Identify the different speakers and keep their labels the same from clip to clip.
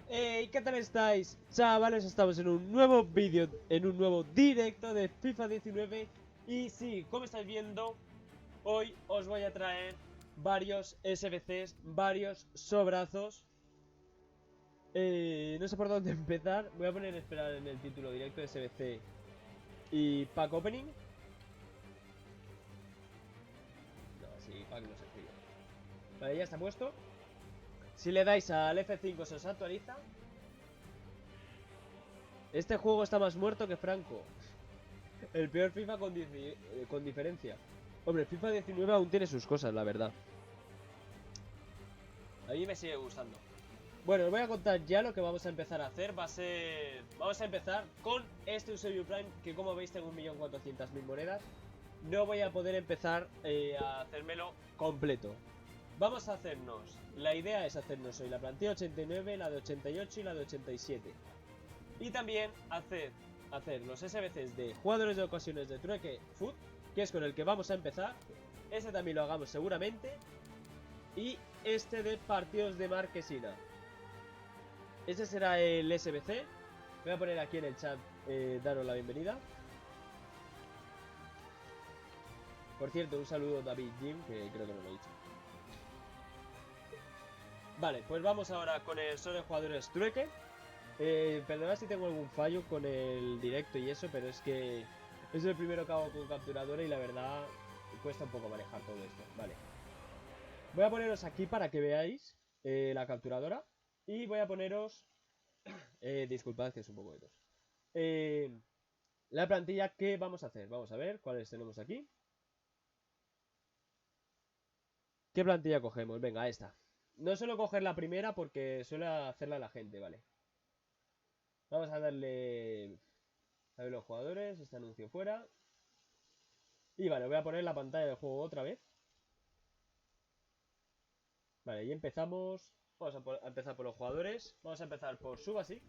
Speaker 1: Hey, ¿qué tal estáis? Chavales, estamos en un nuevo vídeo, en un nuevo directo de FIFA 19. Y sí, como estáis viendo, hoy os voy a traer varios SBCs, varios sobrazos. No sé por dónde empezar. Voy a poner esperar en el título directo de SBC y pack opening. No, sí, pack no se escribe. Vale, ya está puesto. Si le dais al F5 se os actualiza. Este juego está más muerto que Franco. El peor FIFA con diferencia. Hombre, FIFA 19 aún tiene sus cosas, la verdad. A mí me sigue gustando. Bueno, os voy a contar ya lo que vamos a empezar a hacer. Va a ser... Vamos a empezar con este Eusebio Prime, que como veis tengo 1.400.000 monedas. No voy a poder empezar a hacérmelo completo. Vamos a hacernos... La idea es hacernos hoy la plantilla 89, la de 88 y la de 87. Y también hacer los SBCs de jugadores de ocasiones de Trueque Foot, que es con el que vamos a empezar. Este también lo hagamos seguramente. Y este de partidos de Marquesina. Ese será el SBC. Voy a poner aquí en el chat, daros la bienvenida. Por cierto, un saludo David Jim, que creo que no lo he dicho. Vale, pues vamos ahora con el solo de jugadores Trueque. Perdonad si tengo algún fallo con el directo y eso, pero es que es el primero que hago con capturadora y la verdad cuesta un poco manejar todo esto. Vale. Voy a poneros aquí para que veáis la capturadora. Y voy a poneros... disculpad que es un poco de tos. La plantilla que vamos a hacer. Vamos a ver cuáles tenemos aquí. ¿Qué plantilla cogemos? Venga, esta. No suelo coger la primera porque suele hacerla la gente, vale. Vamos a darle... A ver los jugadores, este anuncio fuera. Y vale, voy a poner la pantalla del juego otra vez. Vale, y empezamos. Vamos a empezar por los jugadores. Vamos a empezar por Subasic.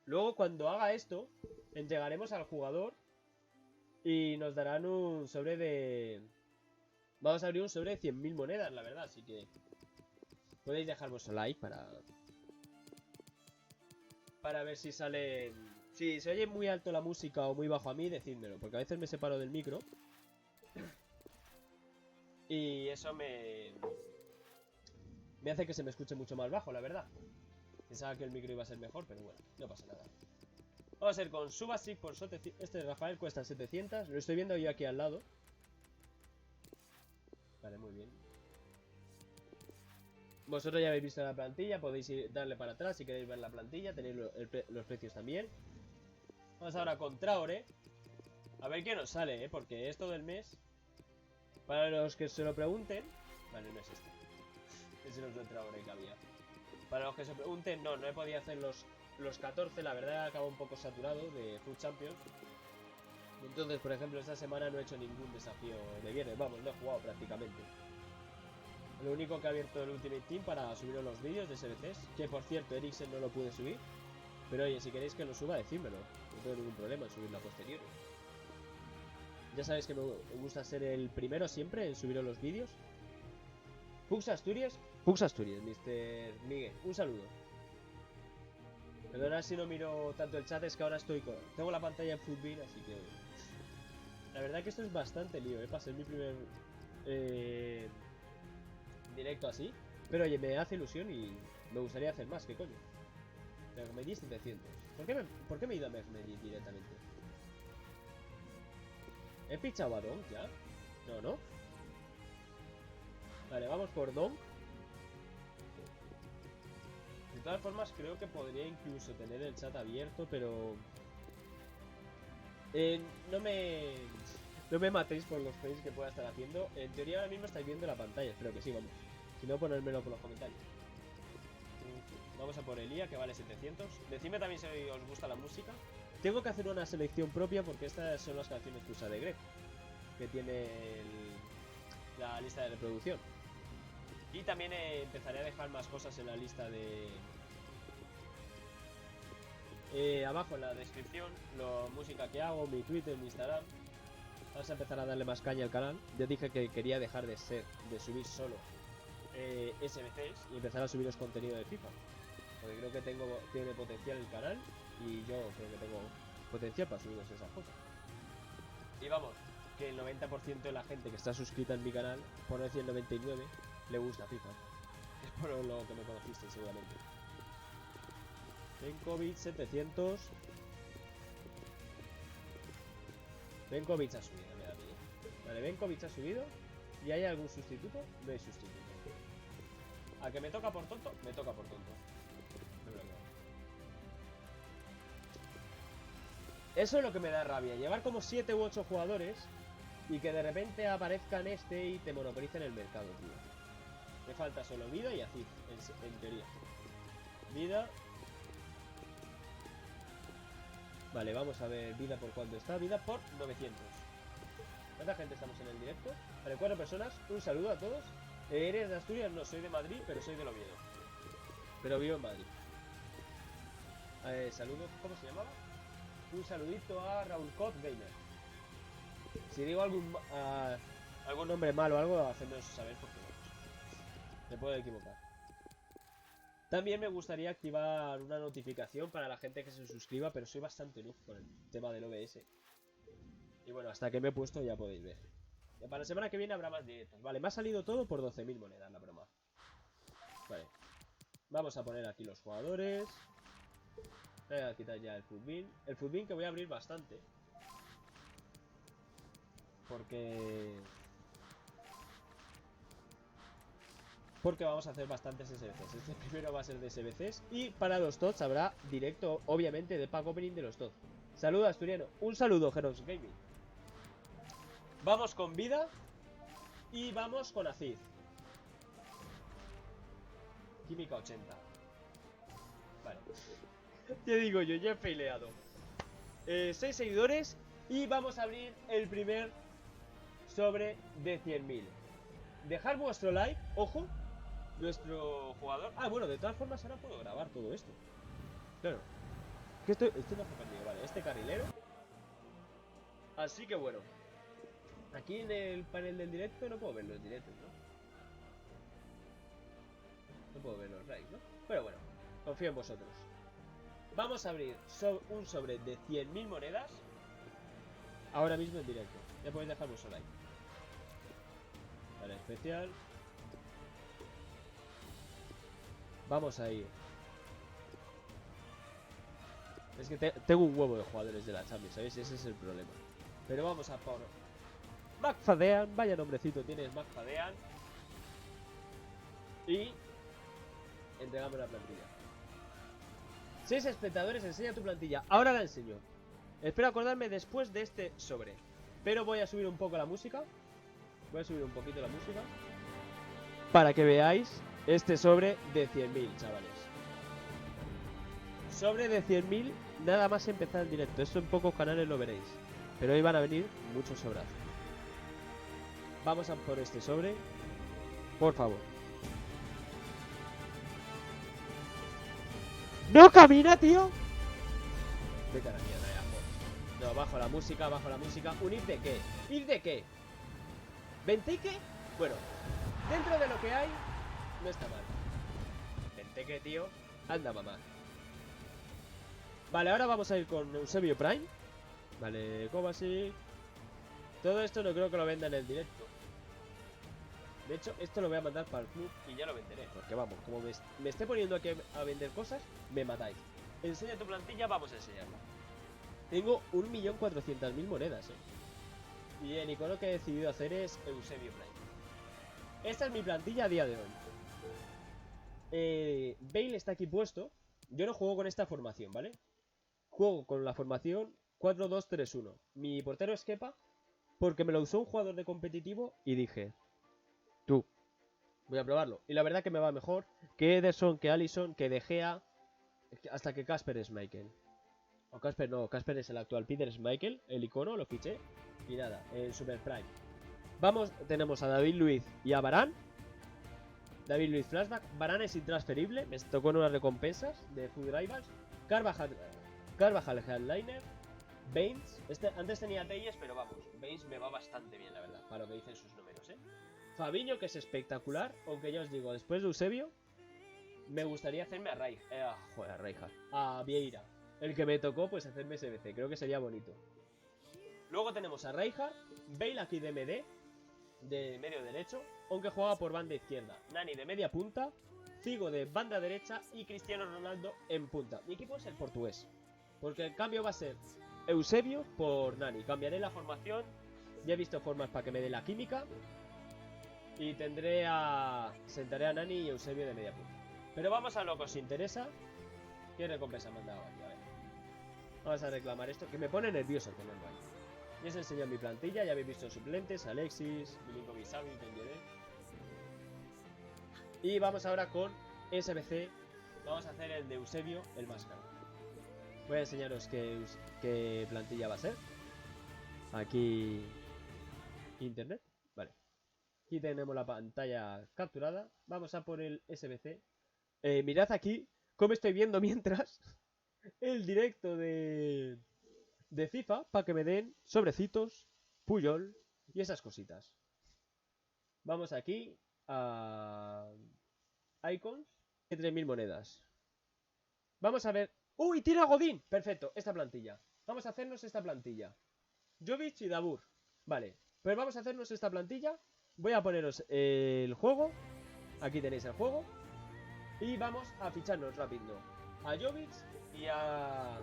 Speaker 1: Luego, cuando haga esto, entregaremos al jugador y nos darán un sobre de... Vamos a abrir un sobre de 100.000 monedas, la verdad, así que podéis dejar vuestro like para ver si salen... Si se oye muy alto la música o muy bajo a mí, decídmelo, porque a veces me separo del micro y eso me hace que se me escuche mucho más bajo, la verdad. Pensaba que el micro iba a ser mejor, pero bueno, no pasa nada. Vamos a ir con Subasic por 700. Este de Rafael cuesta 700. Lo estoy viendo yo aquí al lado. Vale, muy bien. Vosotros ya habéis visto la plantilla. Podéis darle para atrás si queréis ver la plantilla. Tenéis los precios también. Vamos ahora con Traore. A ver qué nos sale, porque esto del mes... Para los que se lo pregunten... Vale, no es este. Ese no es el Traore que había. Para los que se pregunten, no he podido hacer los 14. La verdad acabo un poco saturado de Food Champions. Entonces, por ejemplo, esta semana no he hecho ningún desafío de viernes. Vamos, no he jugado prácticamente. Lo único que he abierto el Ultimate Team para subir los vídeos de SBCs. Que por cierto, Eriksen no lo pude subir. Pero oye, si queréis que lo suba, decídmelo. No tengo ningún problema en subirlo a posteriori. Ya sabéis que me gusta ser el primero siempre en subir los vídeos. Pux Asturias, Mr. Miguel. Un saludo. Perdona si no miro tanto el chat, es que ahora estoy con... Tengo la pantalla en full beam, así que... La verdad que esto es bastante lío, para ser mi primer directo así. Pero oye, me hace ilusión y me gustaría hacer más, ¿qué coño? Mehmedi 700. ¿Por qué me he ido a Mehmedi directamente? ¿He fichado a Don ya? No, ¿no? Vale, vamos por Don. De todas formas, creo que podría incluso tener el chat abierto, pero... no me matéis por los frames que pueda estar haciendo. En teoría ahora mismo estáis viendo la pantalla, espero que sí, vamos. Si no, ponérmelo por los comentarios. Vamos a por Elia, que vale 700. Decidme también si os gusta la música. Tengo que hacer una selección propia porque estas son las canciones que usa de Greg, que tiene la lista de reproducción. Y también empezaré a dejar más cosas en la lista de... abajo en la descripción, la música que hago, mi Twitter, mi Instagram. Vamos a empezar a darle más caña al canal. Ya dije que quería dejar de subir solo SBCs y empezar a subiros contenido de FIFA. Porque creo que tiene potencial el canal. Y yo creo que tengo potencial para subiros esas cosas. Y vamos, que el 90% de la gente que está suscrita en mi canal, por no decir el 99%, le gusta FIFA. Es por lo que me conociste seguramente. Benkovic 700. Benkovic ha subido, me da a mí. Vale, Benkovic ha subido. ¿Y hay algún sustituto? No hay sustituto. ¿A que me toca por tonto? Me toca por tonto. No me lo creo. Eso es lo que me da rabia. Llevar como 7 u 8 jugadores y que de repente aparezcan y te monopolicen el mercado, tío. Me falta solo vida y Aziz, en teoría. Vida. Vale, vamos a ver vida por cuánto está. Vida por 900. ¿Cuánta gente estamos en el directo? Vale, 4 personas. Un saludo a todos. Eres de Asturias, no soy de Madrid, pero soy del Oviedo. Pero vivo en Madrid. Saludos, ¿cómo se llamaba? Un saludito a Raúl Cod Gamer. Si digo algún nombre malo o algo, hacedme saber porque me puedo equivocar. También me gustaría activar una notificación para la gente que se suscriba, pero soy bastante noob con el tema del OBS. Y bueno, hasta que me he puesto ya podéis ver. Y para la semana que viene habrá más directos. Vale, me ha salido todo por 12.000 monedas la broma. Vale. Vamos a poner aquí los jugadores. Voy a quitar ya el Footbin. El Footbin que voy a abrir bastante. Porque vamos a hacer bastantes SBCs. Este primero va a ser de SBCs. Y para los TOTS habrá directo, obviamente, de pack opening de los TOTS. Saludo asturiano. Un saludo, Heroes Gaming. Vamos con vida. Y vamos con Aziz. Química 80. Vale. Te digo yo, ya he faileado. 6 seguidores. Y vamos a abrir el primer sobre de 100.000. Dejar vuestro like, ojo. Nuestro jugador. Ah, bueno, de todas formas ahora puedo grabar todo esto. Claro. Que estoy más perdido, vale. Este carrilero. Así que bueno. Aquí en el panel del directo no puedo ver los directos, ¿no? No puedo ver los likes, ¿no? Pero bueno, confío en vosotros. Vamos a abrir un sobre de 100.000 monedas. Ahora mismo en directo. Ya podéis dejar vuestro like. Vale, especial. Vamos a ir. Es que tengo un huevo de jugadores de la Champions, ¿sabéis? Ese es el problema. Pero vamos a por McFaddean. Vaya nombrecito tienes, McFaddean. Y entregamos la plantilla. 6 espectadores, enseña tu plantilla. Ahora la enseño. Espero acordarme después de este sobre. Pero voy a subir un poco la música. Voy a subir un poquito la música para que veáis este sobre de 100.000, chavales. Sobre de 100.000, nada más empezar el directo. Esto en pocos canales lo veréis. Pero hoy van a venir muchos sobrazos. Vamos a por este sobre. Por favor. ¡No camina, tío! Vete a la mierda, ya, no, bajo la música, bajo la música. ¿Un if de qué? ¿If de qué? ¿Benteke? Bueno, dentro de lo que hay, no está mal. Benteke, tío. Anda, mamá. Vale, ahora vamos a ir con Eusebio Prime. Vale, Kovacic. Todo esto no creo que lo venda en el directo. De hecho, esto lo voy a mandar para el club y ya lo venderé. Porque vamos, como me esté poniendo aquí a vender cosas, me matáis. Enseña tu plantilla, vamos a enseñarla. Tengo 1.400.000 monedas, Y el icono que he decidido hacer es Eusebio Prime. Esta es mi plantilla a día de hoy. Bale está aquí puesto. Yo no juego con esta formación, ¿vale? Juego con la formación 4-2-3-1. Mi portero es Kepa, porque me lo usó un jugador de competitivo y dije, tú, voy a probarlo. Y la verdad que me va mejor que Ederson, que Alisson, que De Gea, hasta que Kasper Schmeichel. O Kasper no, Kasper es el actual. Peter Schmeichel, el icono, lo fiché. Y nada, el Super Prime. Vamos, tenemos a David Luiz y a Varane. David Luiz flashback. Varane es intransferible. Me tocó en unas recompensas de Food Rivals. Carvajal Headliner. Baines. Antes tenía Telles, pero vamos. Baines me va bastante bien, la verdad. Para lo que dicen sus números, Fabinho, que es espectacular. Aunque ya os digo, después de Eusebio, me gustaría hacerme a joder, a Reinhardt. A Vieira. El que me tocó, pues hacerme SBC. Creo que sería bonito. Luego tenemos a Reinhardt, Bale aquí de MD, de medio derecho, aunque juega por banda izquierda. Nani de media punta, Figo de banda derecha y Cristiano Ronaldo en punta. Mi equipo es el portugués, porque el cambio va a ser Eusebio por Nani. Cambiaré la formación, ya he visto formas para que me dé la química. Y sentaré a Nani y Eusebio de media punta. Pero vamos a lo que os interesa. ¿Qué recompensa me han dado aquí? A ver. Vamos a reclamar esto, que me pone nervioso tenerlo ahí. Ya os he enseñado mi plantilla, ya habéis visto suplentes, Alexis, Milinkovic Savic, Dembélé. Y vamos ahora con SBC. Vamos a hacer el de Eusebio, el más caro. Voy a enseñaros qué plantilla va a ser. Aquí internet, vale. Aquí tenemos la pantalla capturada. Vamos a por el SBC. Mirad aquí cómo estoy viendo mientras el directo de FIFA para que me den sobrecitos, Puyol y esas cositas. Vamos aquí a Icons, 3000 monedas. Vamos a ver. ¡Uy! ¡Tira a Godín! Perfecto, esta plantilla. Vamos a hacernos esta plantilla. Jovic y Dabur. Vale, pues vamos a hacernos esta plantilla. Voy a poneros el juego. Aquí tenéis el juego. Y vamos a ficharnos rápido a Jovic y a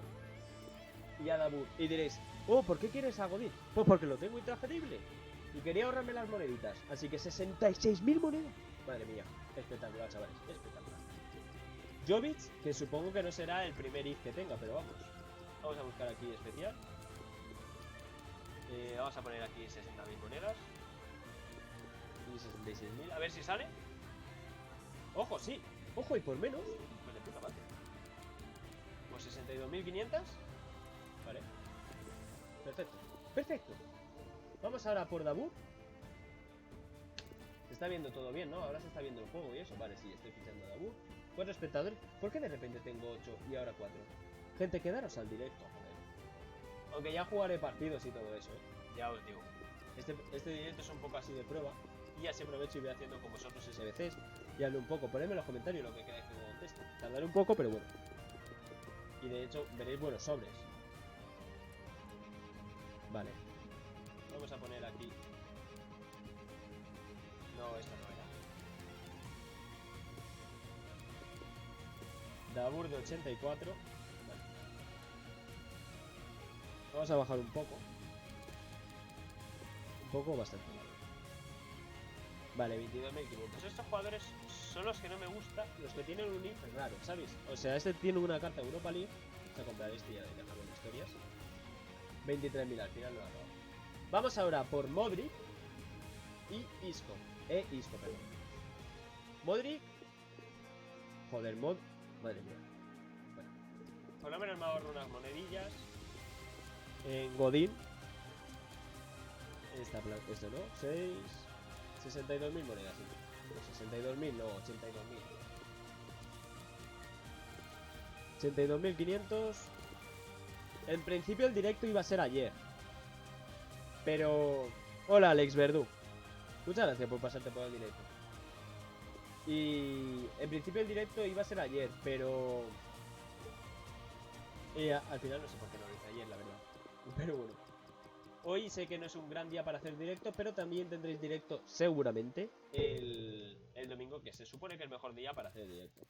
Speaker 1: Dabur. Y diréis, oh, ¿por qué quieres a Godín? Pues porque lo tengo intransferible y quería ahorrarme las moneditas. Así que 66.000 monedas. Madre mía, espectacular, chavales, espectacular. Jovic, que supongo que no será el primer if que tenga, pero vamos. Vamos a buscar aquí especial. Vamos a poner aquí 60.000 monedas. Y 66.000, a ver si sale. Ojo, sí. Ojo, y por menos. Pues de puta madre. Pues 62.500. Vale. Perfecto. Perfecto. Vamos ahora por Dabur. Se está viendo todo bien, ¿no? Ahora se está viendo el juego y eso. Vale, sí, estoy fichando a Dabur. 4 espectadores. ¿Por qué de repente tengo 8 y ahora 4? Gente, quedaros al directo, joder. Aunque ya jugaré partidos y todo eso, ¿eh? Ya os digo. Este directo es un poco así de prueba. Y así aprovecho y voy haciendo con vosotros SBCs. Y hablo un poco. Ponedme en los comentarios lo que queráis que conteste. Tardaré un poco, pero bueno. Y de hecho veréis buenos sobres. Vale. Vamos a poner aquí. No, esto no era. Dabur de 84. Vale. Vamos a bajar un poco. Un poco bastante. Vale, 22.500. Estos jugadores son los que no me gustan. Los que tienen un if raro, ¿sabes? O sea, este tiene una carta Europa League. Vamos a comprar este y ya dejarlo en historias. 23.000 al final no lo hago. Vamos ahora por Modric y Isco. Isco, perdón. Modric. Joder, madre mía. Bueno. Por lo menos me ahorro unas monedillas. En Godín. Esto no. 62.000 monedas. Sí. 62.000, no, 82.000. 82.500. En principio el directo iba a ser ayer. Pero... Hola, Alex Verdú. Muchas gracias por pasarte por el directo. Y... En principio el directo iba a ser ayer, pero... al final no sé por qué no lo hice ayer, la verdad. Pero bueno. Hoy sé que no es un gran día para hacer directo, pero también tendréis directo seguramente el domingo, que se supone que es el mejor día para hacer directo.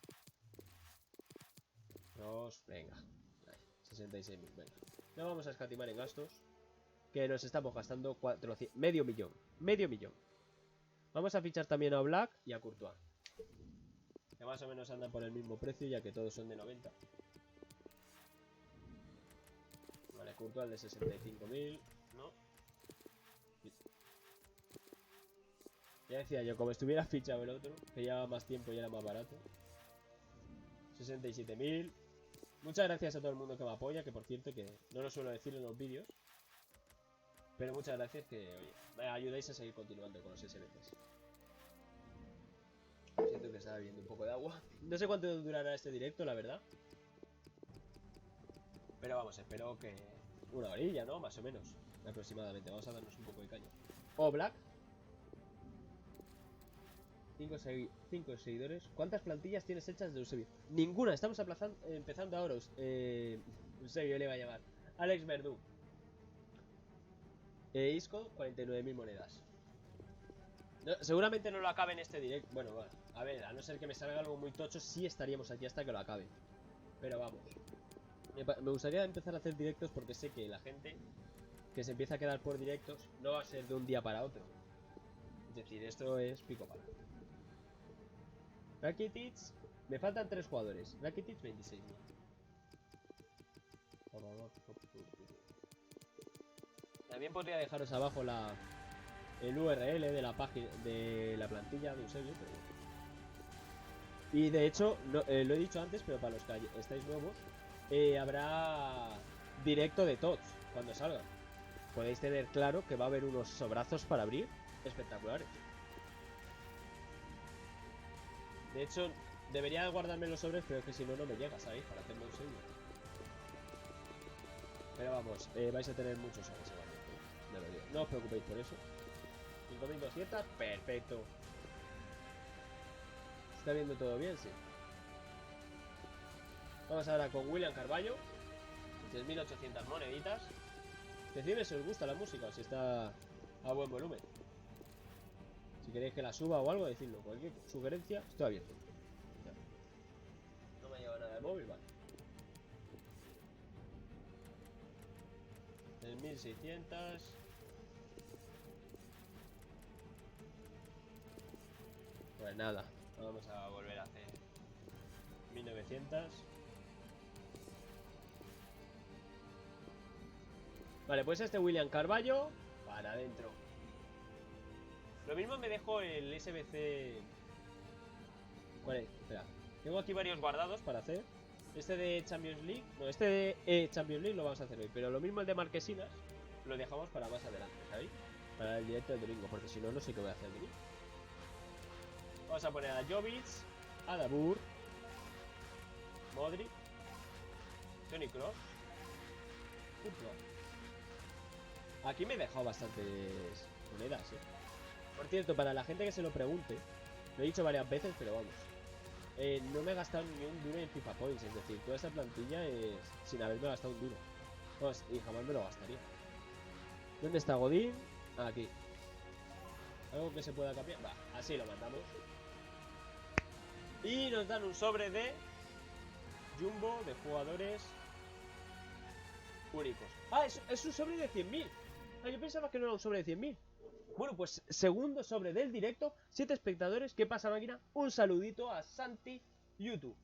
Speaker 1: Venga. 66.000, venga. No vamos a escatimar en gastos, que nos estamos gastando 400, medio millón. Vamos a fichar también a Black y a Courtois, que más o menos andan por el mismo precio, ya que todos son de 90. Vale, Courtois de 65.000, ¿no? Ya decía yo, como estuviera fichado el otro, que llevaba más tiempo y era más barato. 67.000. Muchas gracias a todo el mundo que me apoya, que por cierto que no lo suelo decir en los vídeos. Pero muchas gracias que, oye, me ayudáis a seguir continuando con los SBCs. Siento que estaba bebiendo un poco de agua. No sé cuánto durará este directo, la verdad. Pero vamos, espero que... una horilla, ¿no? Más o menos. Aproximadamente. Vamos a darnos un poco de caña. O Black. 5 seguidores. ¿Cuántas plantillas tienes hechas de Eusebio? Ninguna, estamos empezando ahora. Eusebio le va a llamar. Alex Verdú. Isco, 49.000 monedas. No, seguramente no lo acabe en este directo. Bueno, a ver, a no ser que me salga algo muy tocho, sí estaríamos aquí hasta que lo acabe. Pero vamos. Me gustaría empezar a hacer directos porque sé que la gente que se empieza a quedar por directos no va a ser de un día para otro. Es decir, esto es pico pala. Rakitic, me faltan 3 jugadores. Rakitic, 26.000. También podría dejaros abajo el URL de la página de la plantilla de Eusebio, pero bueno. Y de hecho, lo he dicho antes, pero para los que estáis nuevos, habrá directo de TOTS cuando salgan. Podéis tener claro que va a haber unos sobrazos para abrir espectaculares. De hecho, debería guardarme los sobres, pero es que si no, no me llega, ¿sabéis? Para hacerme un sello. Pero vamos, vais a tener muchos sobres igualmente. No os preocupéis por eso. 5.200, perfecto. ¿Está viendo todo bien? Sí. Vamos ahora con William Carballo. 3.800 moneditas. Decidme si os gusta la música o si está a buen volumen. Si queréis que la suba o algo, decidlo. Cualquier sugerencia, estoy abierto. Ya. No me ha llegado nada de móvil, vale. 3.600. Pues nada, vamos a volver a hacer 1.900. Vale, pues este William Carballo para adentro. Lo mismo me dejo el SBC. ¿Cuál es? Espera. Tengo aquí varios guardados para hacer. Este de Champions League. No, este de Champions League lo vamos a hacer hoy. Pero lo mismo el de Marquesinas lo dejamos para más adelante, ¿sabéis? Para el directo del domingo. Porque si no, no sé qué voy a hacer el domingo. Vamos a poner a Jovic, a Dabur, Modric, Toni Kroos, Aquí me he dejado bastantes monedas, Por cierto, para la gente que se lo pregunte, lo he dicho varias veces, pero vamos, no me he gastado ni un duro en FIFA Points. Es decir, toda esta plantilla es sin haberme gastado un duro. Pues, y jamás me lo gastaría. ¿Dónde está Godín? Aquí. ¿Algo que se pueda cambiar? Va, así lo mandamos. Y nos dan un sobre de Jumbo, de jugadores únicos. Ah, es un sobre de 100.000. Ah, yo pensaba que no era un sobre de 100.000. Bueno, pues segundo sobre del directo. 7 espectadores. ¿Qué pasa, máquina? Un saludito a Santi YouTube.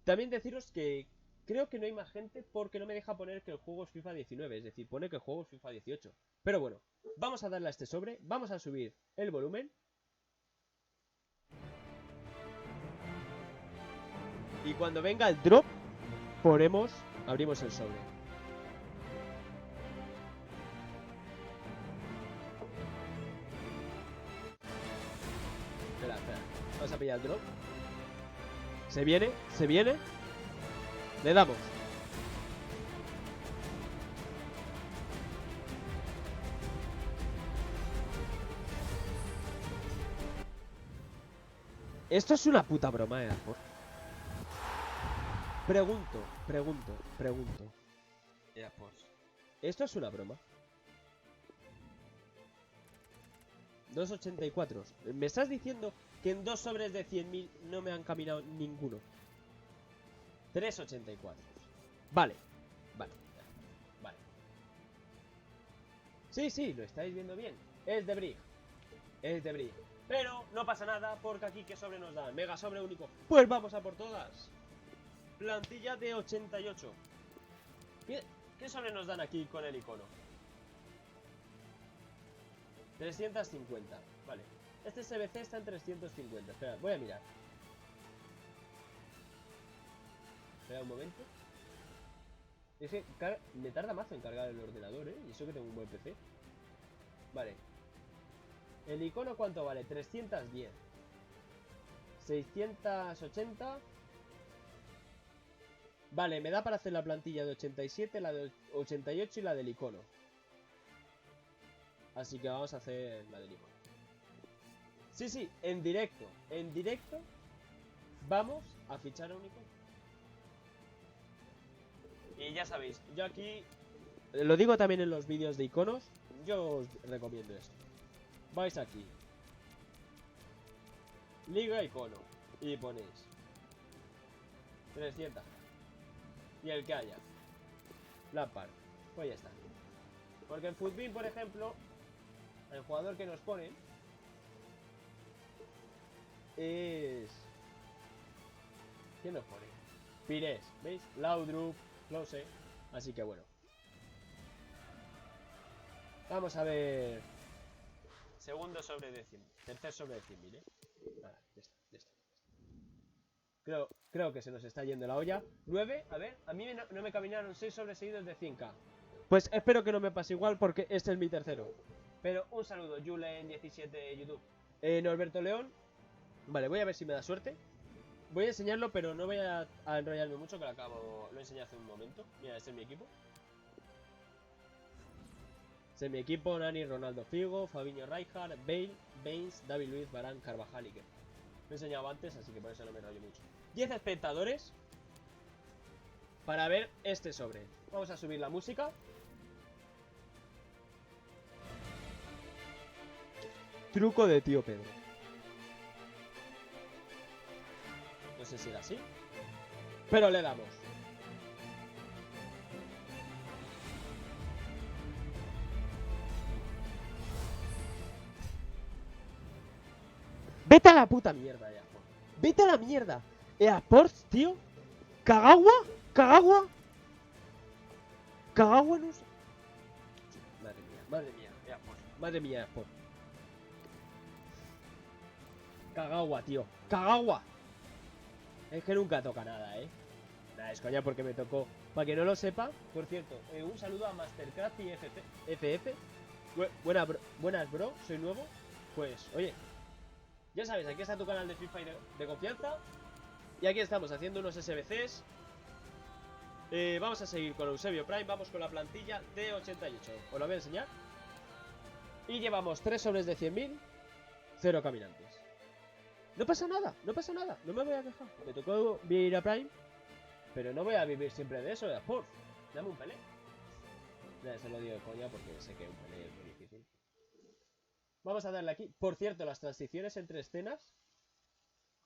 Speaker 1: También deciros que creo que no hay más gente porque no me deja poner que el juego es FIFA 19. Es decir, pone que el juego es FIFA 18. Pero bueno, vamos a darle a este sobre. Vamos a subir el volumen. Y cuando venga el drop, abrimos el sobre. Espera. Vamos a pillar el drop. Se viene. Le damos. Esto es una puta broma, por. Pregunto. ¿Esto es una broma? 2.84. ¿Me estás diciendo que en 2 sobres de 100.000 no me han caminado ninguno? 3.84. Vale. Sí, lo estáis viendo bien. Es de Brig. Pero no pasa nada porque aquí ¿qué sobre nos dan? Mega sobre único. Pues vamos a por todas. Plantilla de 88. ¿Qué sobre nos dan aquí con el icono? 350. Vale. Este SBC está en 350. Espera, voy a mirar. Espera un momento. Es que me tarda más en cargar el ordenador, Y eso que tengo un buen PC. Vale. ¿El icono cuánto vale? 310. 680. Vale, me da para hacer la plantilla de 87, la de 88 y la del icono. Así que vamos a hacer la del icono. Sí, sí, en directo. En directo vamos a fichar a un icono. Y ya sabéis, yo aquí lo digo también en los vídeos de iconos. Yo os recomiendo esto. Vais aquí, Liga Icono, y ponéis 300 y el que haya Lampard, pues ya está. Porque en Footbin, por ejemplo, el jugador que nos ponen es... ¿Quién nos pone? Pires, ¿veis? Laudrup, Close. Así que bueno, vamos a ver. Segundo sobre de 100, tercer sobre de 100.000, Vale, ya está, ya está. Creo que se nos está yendo la olla. 9, a ver, a mí no me caminaron 6 sobres seguidos de 100k. Pues espero que no me pase igual porque este es mi tercero. Pero un saludo, Julen17 de YouTube. Norberto León. Vale, voy a ver si me da suerte. Voy a enseñarlo, pero no voy a enrollarme mucho, que lo enseñé hace un momento. Mira, este es mi equipo. Este es mi equipo: Nani, Ronaldo, Figo, Fabinho, Rijkaard, Bale, Baines, David Luiz, Varane, Carvajal y que lo he enseñado antes, así que por eso no me enrollo mucho. 10 espectadores para ver este sobre. Vamos a subir la música. Truco de tío Pedro. No sé si era así, pero le damos. Vete a la puta mierda, EASports. Vete a la mierda. EASports, tío. Kagawa. Kagawa no sé. Madre mía, EASports. Madre mía, EASports. Kagawa, tío. Kagawa. Es que nunca toca nada, Nada, es coña porque me tocó. Para que no lo sepa, por cierto, un saludo a Mastercraft y FF. Buenas, bro, soy nuevo. Pues, oye, ya sabes, aquí está tu canal de Free Fire de confianza. Y aquí estamos haciendo unos SBCs. Vamos a seguir con Eusebio Prime. Vamos con la plantilla de 88. Os lo voy a enseñar. Y llevamos 3 sobres de 100.000, 0 caminantes. No pasa nada, no pasa nada. No me voy a quejar. Me tocó ir a Prime, pero no voy a vivir siempre de eso, de Sport. Dame un pelé. Ya, se lo digo de coña porque sé que un pelé es muy difícil. Vamos a darle aquí. Por cierto, las transiciones entre escenas,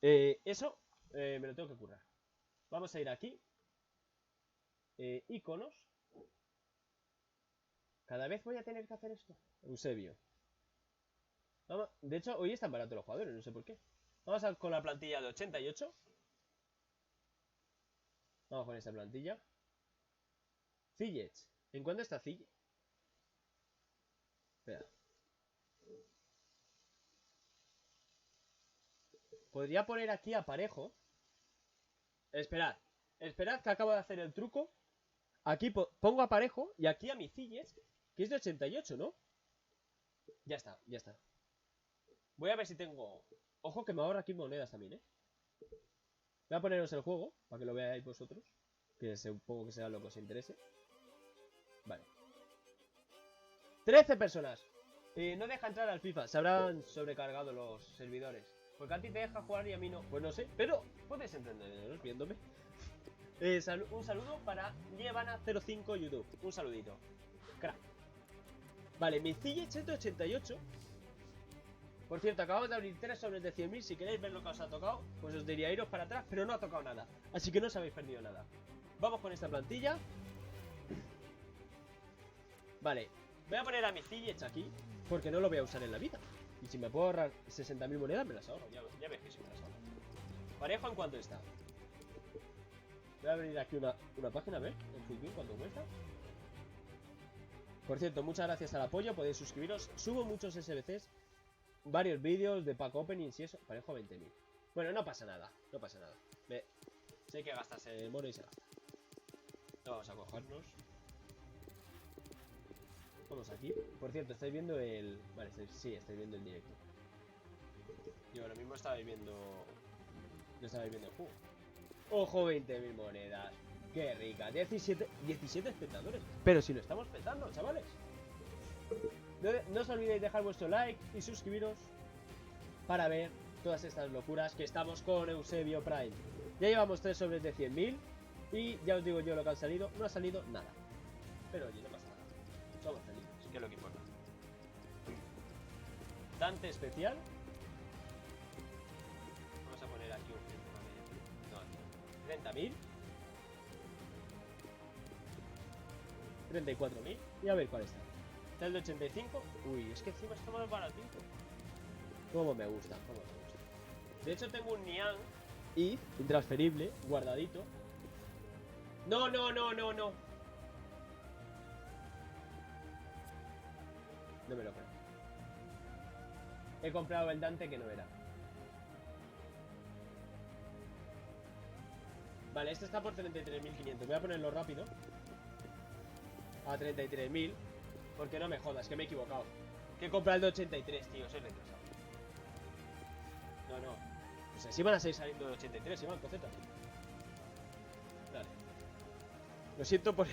Speaker 1: eso me lo tengo que currar. Vamos a ir aquí. Iconos. Cada vez voy a tener que hacer esto. Eusebio. Vamos. De hecho, hoy están baratos los jugadores, no sé por qué. Vamos a con la plantilla de 88. Vamos con esta plantilla. Ziyech. ¿En cuánto está Ziyech? Espera. Podría poner aquí a Parejo. Esperad. Esperad que acabo de hacer el truco. Aquí pongo a Parejo y aquí a mi Ziyech, que es de 88, ¿no? Ya está, ya está. Voy a ver si tengo... Ojo que me ahorra aquí monedas también, Voy a poneros el juego, para que lo veáis vosotros. Que supongo que será lo que os interese. Vale. 13 personas. No deja entrar al FIFA. Se habrán sobrecargado los servidores. Porque a ti te deja jugar y a mí no. Pues no sé, pero puedes entenderos viéndome. Un saludo para Lievana05 YouTube. Un saludito. Crack. Vale, mi Ziyech 188. Por cierto, acabamos de abrir 3 sobres de 100.000. Si queréis ver lo que os ha tocado, pues os diría iros para atrás, pero no ha tocado nada. Así que no os habéis perdido nada. Vamos con esta plantilla. Vale, voy a poner a mi Ziyech aquí, porque no lo voy a usar en la vida. Y si me puedo ahorrar 60.000 monedas, me las ahorro. Ya ves que sí me las ahorro. Parejo, ¿en cuánto está? Voy a abrir aquí una página, a ver, en Footbin, cuánto cuesta. Por cierto, muchas gracias al apoyo, podéis suscribiros. Subo muchos SBCs, varios vídeos de pack openings y eso. Parejo 20.000. Bueno, no pasa nada, no pasa nada. Sé que gastarse el mono y se gasta. No vamos a cogernos. Vamos aquí. Por cierto, estáis viendo el... Vale, sí, estáis viendo el directo. Yo ahora mismo estabais viendo... No estabais viendo el juego. Ojo, 20.000 monedas. Qué rica. 17 espectadores. Pero si lo estamos petando, chavales. No os olvidéis dejar vuestro like y suscribiros para ver todas estas locuras que estamos con Eusebio Prime. Ya llevamos 3 sobres de 100.000 y ya os digo yo lo que han salido. No ha salido nada. Pero oye, no pasa nada. Somos felices, que es lo que importa. Dante especial. Vamos a poner aquí un filtro. No, aquí. 30.000. 34.000. Y a ver cuál está. Está el de 85. Uy, es que encima está más baratito. Como me gusta, como me gusta. De hecho tengo un Nian y intransferible, guardadito. No, no, no, no, no. No me lo creo. He comprado el Dante que no era. Vale, este está por 33.500. Voy a ponerlo rápido. A 33.000. Porque no me jodas, que me he equivocado. Que he comprado el de 83, tío. Soy retrasado. No, no. O sea, si van a seguir saliendo de 83, Iván, coceta. Dale. Lo siento por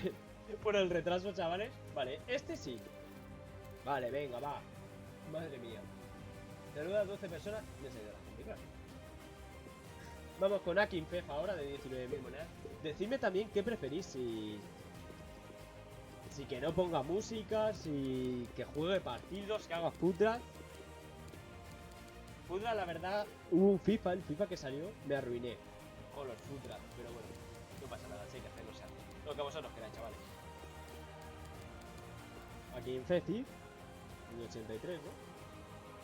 Speaker 1: el retraso, chavales. Vale, este sí. Vale, venga, va. Madre mía. Saluda a 12 personas. Me he salido la gente, claro. Vamos con Akin Fefa ahora de 19.000 monedas. Decidme también qué preferís, si que no ponga música, si que juegue partidos, que haga fútbol. Fútbol, la verdad, hubo un FIFA, el FIFA que salió, me arruiné con los fútbol, pero bueno, no pasa nada, si hay que hacerlo, o sea, lo que vosotros queráis, chavales. Aquí en Feci, en 83, ¿no?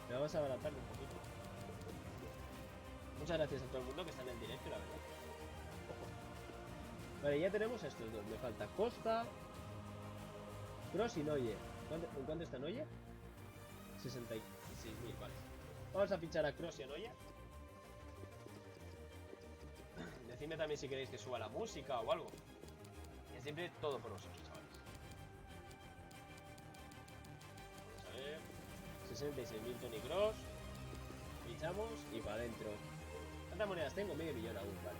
Speaker 1: Me vamos a abaratarlo un poquito. Muchas gracias a todo el mundo que está en el directo, la verdad. Ojo. Vale, ya tenemos estos dos. Me falta Costa, Cross y Neuer. ¿En cuánto está Neuer? 66.000, vale. Vamos a fichar a Cross y a Neuer. Decidme también si queréis que suba la música o algo. Y siempre todo por vosotros, chavales. Vamos a ver. 66.000 Tony Cross. Fichamos y para adentro. ¿Cuántas monedas tengo? Medio millón aún, vale.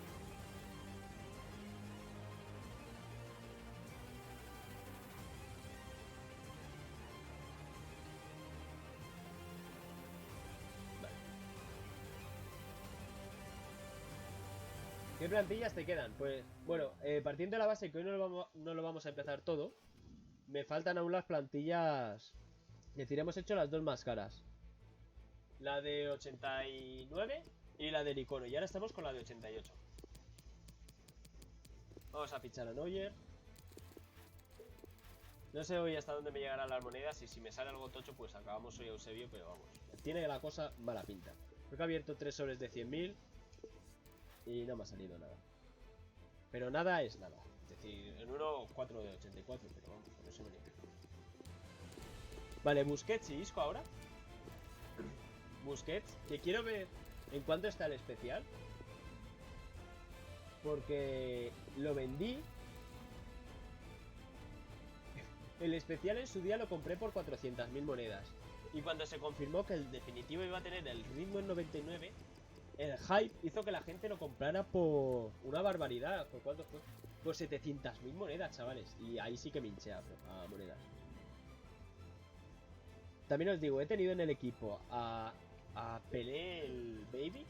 Speaker 1: Vale. ¿Qué plantillas te quedan? Pues, bueno, partiendo de la base que hoy no lo vamos a empezar todo, me faltan aún las plantillas. Es decir, hemos hecho las dos más caras. La de 89 y la del icono. Y ahora estamos con la de 88. Vamos a fichar a Neuer. No sé hoy hasta dónde me llegarán las monedas. Y si me sale algo tocho, pues acabamos hoy Eusebio. Pero vamos, tiene la cosa mala pinta. Creo que he abierto 3 sobres de 100.000 y no me ha salido nada. Pero nada es nada. Es decir, en uno 4 de 84. Pero vamos, con eso me limpio. Vale, Busquets y Isco ahora. Busquets, que quiero ver en cuánto está el especial. Porque lo vendí. El especial en su día lo compré por 400.000 monedas. Y cuando se confirmó que el definitivo iba a tener el ritmo en 99, el hype hizo que la gente lo comprara por una barbaridad. ¿Por cuánto fue? Por 700.000 monedas, chavales. Y ahí sí que me hinché a monedas. También os digo, he tenido en el equipo a Pelé, el Baby,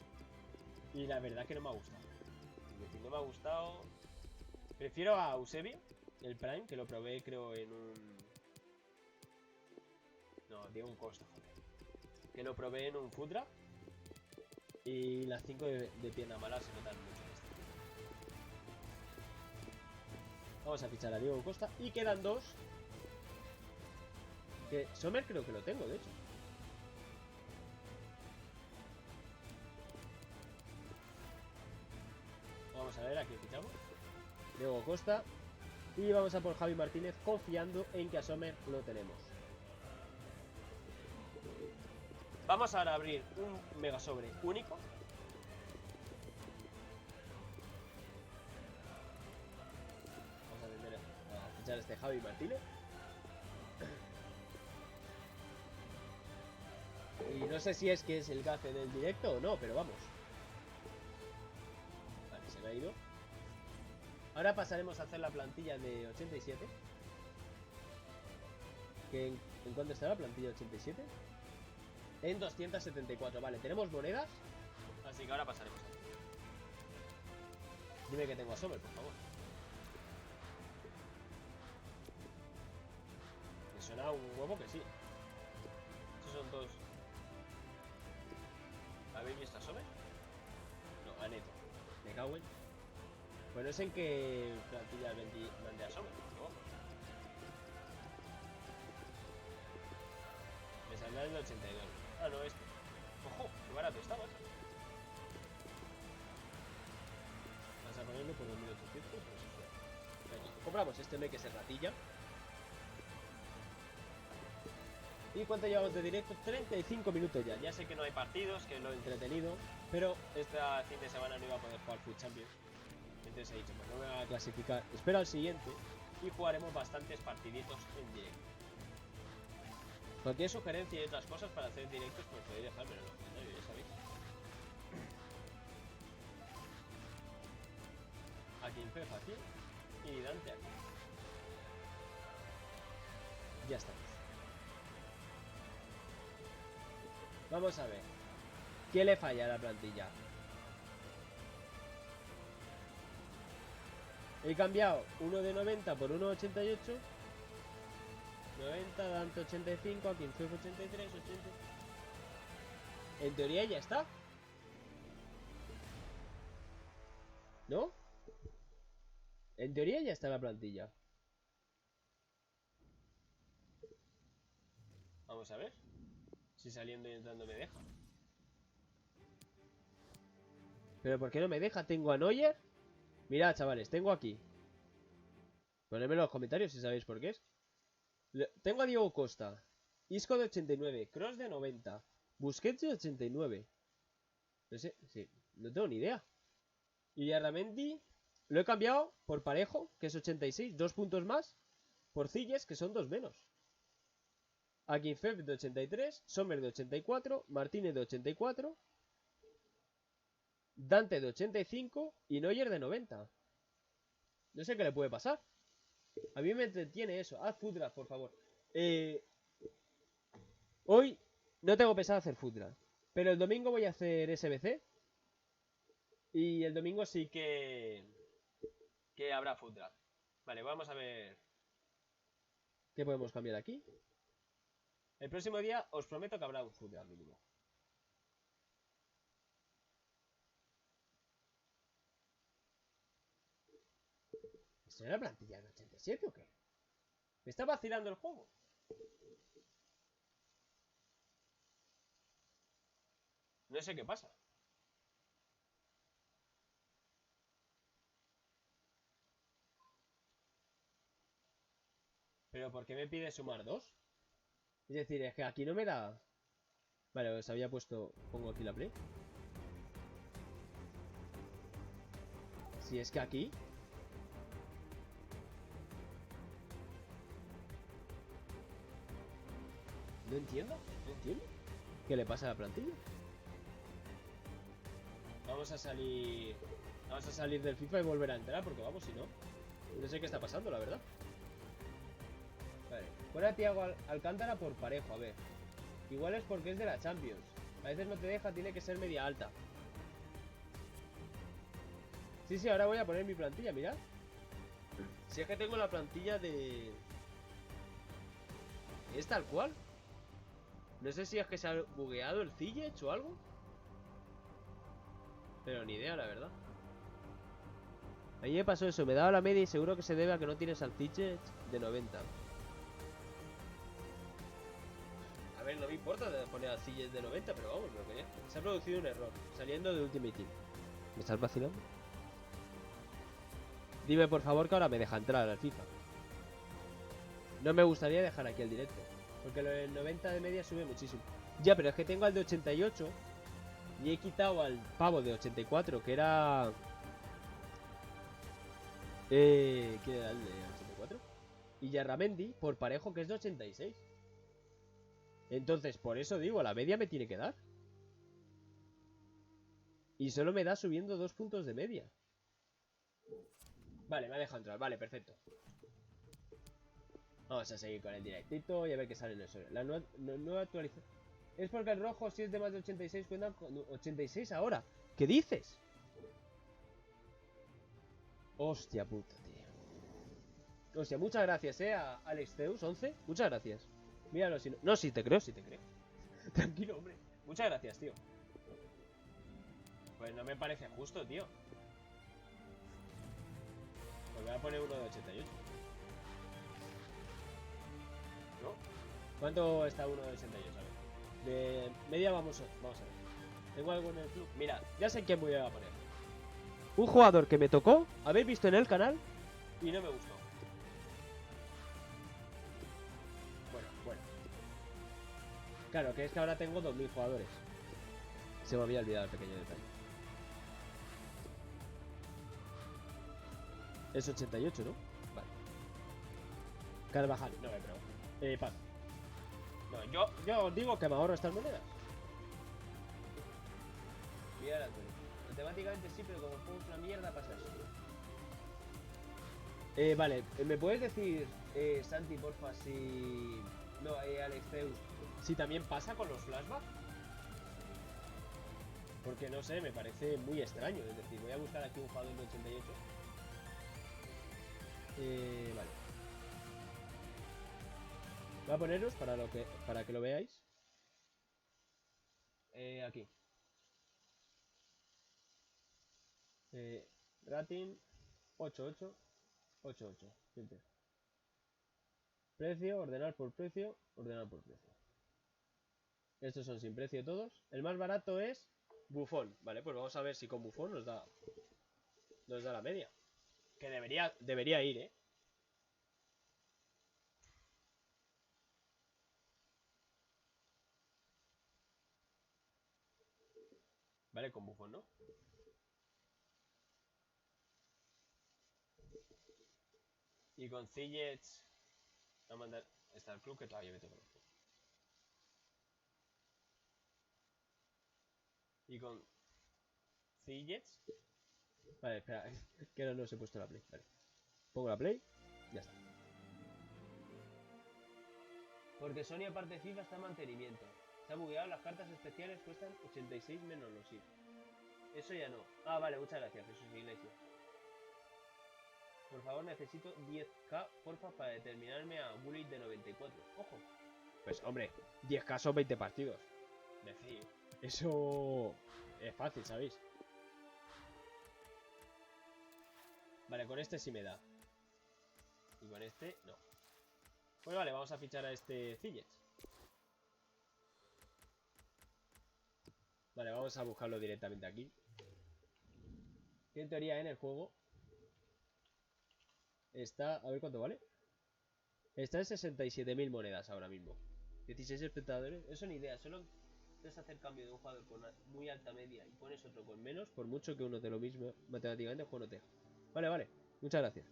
Speaker 1: y la verdad que no me ha gustado. Es decir, no me ha gustado. Prefiero a Eusebio, el Prime, que lo probé creo en un... No, Diego Costa, joder. Que lo probé en un Futra. Y las 5 de pierna mala se notan mucho en este. Vamos a fichar a Diego Costa. Y quedan dos. Que Sommer creo que lo tengo, de hecho. Vamos a ver a quién fichamos. Diego Costa. Y vamos a por Javi Martínez, confiando en que a Sommer lo tenemos. Vamos ahora a abrir un mega sobre único. Vamos a vender a fichar a este Javi Martínez. Y no sé si es que es el gafe del directo o no, pero vamos. Vale, se me ha ido. Ahora pasaremos a hacer la plantilla de 87. ¿En cuánto está la plantilla 87? en 274. Vale, tenemos monedas. Así que ahora pasaremos aquí. Dime que tengo a Sommer, por favor. Me suena un huevo que sí. Estos son todos. ¿Habéis visto a Sommer? No, a Neto. Me cago en. Pues no sé en qué plantilla mandé a Sommer. ¿No? Me saldrá el 82. Ah, no, este. Ojo, qué barato está, macho. Vas a ponerlo por 2800. Pues venga, compramos este me que es el ratilla. ¿Y cuánto llevamos de directo? 35 minutos ya. Ya sé que no hay partidos, que es lo entretenido, pero este fin de semana no iba a poder jugar Food Champions. Entonces he dicho, pues no me voy a clasificar. Espero al siguiente y jugaremos bastantes partiditos en directo. Cualquier sugerencia y otras cosas para hacer directos, pues podéis dejármelo en los comentarios, ya sabéis. Aquí Infef aquí y Dante aquí. Ya estamos. Vamos a ver. ¿Qué le falla a la plantilla? He cambiado uno de 90 por uno de 88. 90, Dante 85, aquí Infef 83, 80. En teoría ya está. ¿No? En teoría ya está la plantilla. Vamos a ver si saliendo y entrando me deja. ¿Pero por qué no me deja? Tengo a Neuer. Mirad, chavales, tengo aquí. Ponedme en los comentarios si sabéis por qué es. Tengo a Diego Costa, Isco de 89, Kroos de 90, Busquets de 89. No sé, sí, no tengo ni idea. Y Arramendi lo he cambiado por Parejo, que es 86, 2 puntos más. Por Cilles, que son 2 menos. Aquí Feb de 83, Sommer de 84, Martínez de 84, Dante de 85 y Neuer de 90. No sé qué le puede pasar. A mí me entretiene eso. Haz food draft, por favor. Hoy no tengo pensado hacer food draft, pero el domingo voy a hacer SBC. Y el domingo sí que habrá food draft. Vale, vamos a ver qué podemos cambiar aquí. El próximo día os prometo que habrá un food draft mínimo. ¿Esto era la plantilla del 87 o qué? ¿Me está vacilando el juego? No sé qué pasa. ¿Pero por qué me pide sumar 2? Es decir, es que aquí no me da... Vale, os había puesto... Pongo aquí la play. Si es que aquí... No entiendo, no entiendo. ¿Qué le pasa a la plantilla? Vamos a salir... Vamos a salir del FIFA y volver a entrar, porque vamos, si no... No sé qué está pasando, la verdad. Vale, fuera Thiago Alcántara por Parejo, a ver. Igual es porque es de la Champions. A veces no te deja, tiene que ser media alta. Sí, sí, ahora voy a poner mi plantilla, mirad. Si es que tengo la plantilla de... Es tal cual. No sé si es que se ha bugueado el Ziyech o algo. Pero ni idea, la verdad. A mí me pasó eso, me daba la media y seguro que se debe a que no tienes al Ziyech de 90. A ver, no me importa poner al Ziyech de 90, pero vamos, lo quería. Se ha producido un error, saliendo de Ultimate Team. ¿Me estás vacilando? Dime por favor que ahora me deja entrar al FIFA. No me gustaría dejar aquí el directo, porque lo del 90 de media sube muchísimo. Ya, pero es que tengo al de 88 y he quitado al pavo de 84, que era... ¿Qué era el de 84? Y Yarramendi por Parejo, que es de 86. Entonces, por eso digo, la media me tiene que dar. Y solo me da subiendo 2 puntos de media. Vale, me ha dejado entrar, vale, perfecto. Vamos a seguir con el directito y a ver qué sale en el sobre. La nueva actualización. Es porque el rojo, si es de más de 86, cuenta con 86 ahora. ¿Qué dices? Hostia puta, tío. Hostia, muchas gracias, a Alex Zeus 11. Muchas gracias. Míralo si no. No, sí te creo, sí te creo. Tranquilo, hombre. Muchas gracias, tío. Pues no me parece justo, tío. Pues voy a poner uno de 88. ¿No? ¿Cuánto está uno de 88? A ver. De media vamos a ver. ¿Tengo algo en el club? Mira, ya sé quién voy a poner. Un jugador que me tocó, habéis visto en el canal, y no me gustó. Bueno. Claro, que es que ahora tengo 2000 jugadores. Se me había olvidado el pequeño detalle. Es 88, ¿no? Vale. Carvajal, no me creo. Pato. No, yo os digo que me ahorro estas monedas. Mira la tuya. Matemáticamente sí, pero como el juego es una mierda, pasa eso. Vale, ¿me puedes decir, Santi, porfa, si... No, Alex Zeus, si también pasa con los flashbacks? Porque no sé, me parece muy extraño. Es decir, voy a buscar aquí un jugador de 88. Vale. Voy a poneros para que lo veáis. Aquí. Rating 88. Filter. Precio, ordenar por precio, ordenar por precio. Estos son sin precio todos. El más barato es Buffon. Vale, pues vamos a ver si con Buffon nos da la media. Que debería ir, ¿eh? Vale, con Buffon, ¿no? Y con Ziyech... Voy a mandar... Está el club que todavía me toca. Y con Ziyech... Vale, espera, que no os he puesto la play. Vale. Pongo la play, ya está. Porque Sony aparte de FIFA está en mantenimiento. Se ha bugueado, las cartas especiales cuestan 86 menos los IF. Eso ya no. Ah, vale, muchas gracias, Jesús Iglesia. Por favor, necesito 10k, porfa, para determinarme a Bullet de 94. Ojo. Pues, hombre, 10k son 20 partidos. Decir, eso es fácil, ¿sabéis? Vale, con este sí me da. Y con este, no. Pues vale, vamos a fichar a este Ziyech. Vale, vamos a buscarlo directamente aquí. Que en teoría en el juego está... A ver cuánto vale. Está en 67.000 monedas ahora mismo. 16 espectadores. Eso ni idea. Solo es hacer cambio de un jugador con muy alta media y pones otro con menos. Por mucho que uno de lo mismo matemáticamente, el juego no te deja. Vale. Muchas gracias.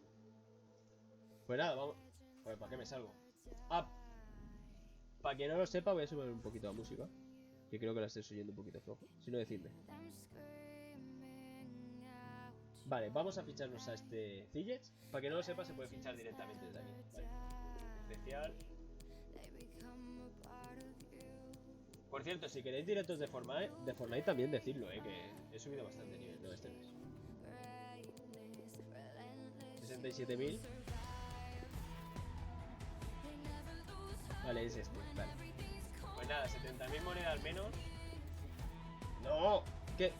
Speaker 1: Pues nada, vamos. Pues ¿para qué me salgo? Ah, para quien no lo sepa, voy a subir un poquito la música. Que creo que la estoy oyendo un poquito flojo. Si no, decidme. Vale, vamos a ficharnos a este Ziyech. Para que no lo sepa, se puede fichar directamente desde aquí. Vale. Especial. Por cierto, si queréis directos de Fortnite también decidlo, que he subido bastante nivel, no este mes. 67.000. Vale, es este, vale. Pues nada, 70.000 monedas menos. ¡No! ¿Qué?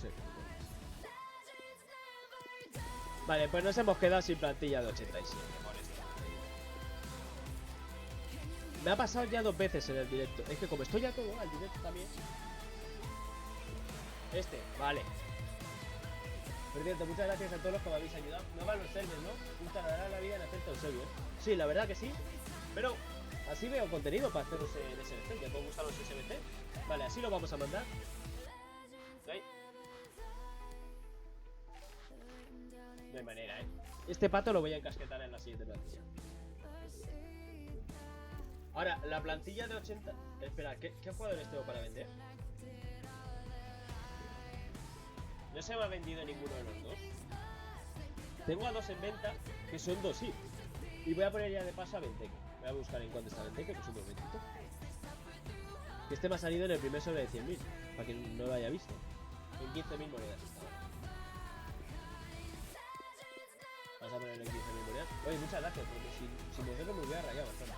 Speaker 1: Sí. Vale, pues nos hemos quedado sin plantilla de 87. Me ha pasado ya 2 veces en el directo. Es que como estoy ya todo al directo también. Vale. Por cierto, muchas gracias a todos los que me habéis ayudado. No van los servers, ¿no? Instalará la vida en hacer un server. Sí, la verdad que sí. Pero así veo contenido para haceros en SBC. ¿Te pueden gustar los SBC? Vale, así lo vamos a mandar. ¿Veis? No hay manera, ¿eh? Este pato lo voy a encasquetar en la siguiente plantilla. Ahora, la plantilla de 80... Espera, ¿qué jugadores tengo para vender? No se me ha vendido ninguno de los dos. Tengo a 2 en venta, que son 2 IF. Y voy a poner ya de paso a Benteke. Voy a buscar en cuánto está Benteke, pues un momentito. Que este me ha salido en el primer sobre de 100.000, para quien no lo haya visto. En 15.000 monedas estaba. Vamos a ponerlo en 15.000 monedas. Oye, muchas gracias, porque si vosotros me hubiera rayado bastante.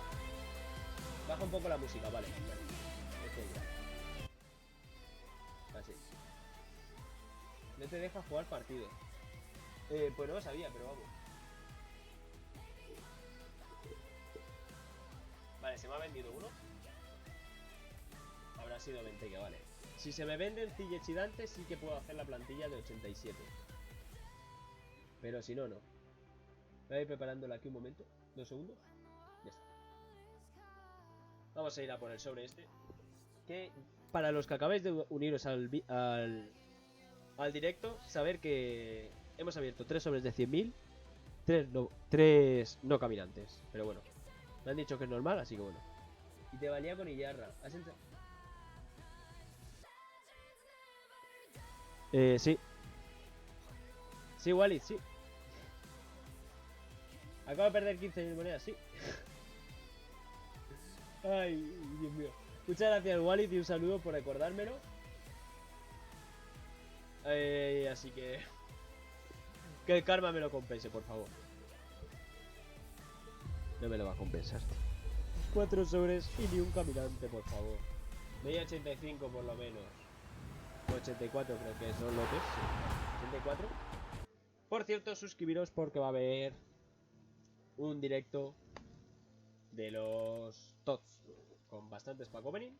Speaker 1: Baja un poco la música, vale. Ok, ya. Así. No te deja jugar partido. Pues no lo sabía, pero vamos. Vale, se me ha vendido uno. Habrá sido Benteke, vale. Si se me venden Ziyech y Dante, sí que puedo hacer la plantilla de 87. Pero si no, no. Voy a ir preparándola aquí un momento. 2 segundos. Ya está. Vamos a ir a por el sobre este. Que para los que acabáis de uniros al directo, saber que hemos abierto 3 sobres de 100.000. 3 no caminantes. Pero bueno, me han dicho que es normal, así que bueno. Y te valía con Iyarra. Sí. Sí, Wally, sí. Acabo de perder 15.000 monedas, sí. Ay, Dios mío. Muchas gracias, Wally, y un saludo por recordármelo. Así que el karma me lo compense, por favor. No me lo va a compensar. 4 sobres y ni un caminante, por favor. Media 85 por lo menos. 84 creo que son lotes. 84. Por cierto, suscribiros porque va a haber un directo de los TOTS con bastantes pack opening.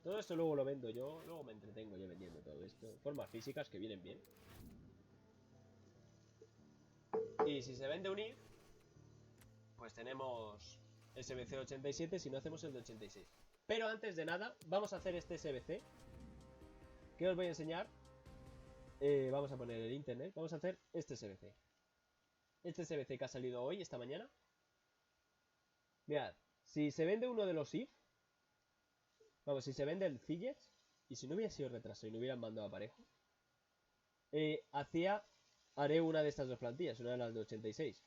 Speaker 1: Todo esto luego lo vendo yo, luego me entretengo yo vendiendo todo esto. Formas físicas que vienen bien. Y si se vende unir, pues tenemos SBC 87 si no hacemos el de 86. Pero antes de nada, vamos a hacer este SBC que os voy a enseñar. Vamos a poner el internet. Vamos a hacer este SBC. Este SBC que ha salido hoy, esta mañana. Mirad, si se vende uno de los IF, vamos, si se vende el Ziyech, y si no hubiera sido retraso y no hubieran mandado a parejo, haré una de estas dos plantillas, una de las de 86.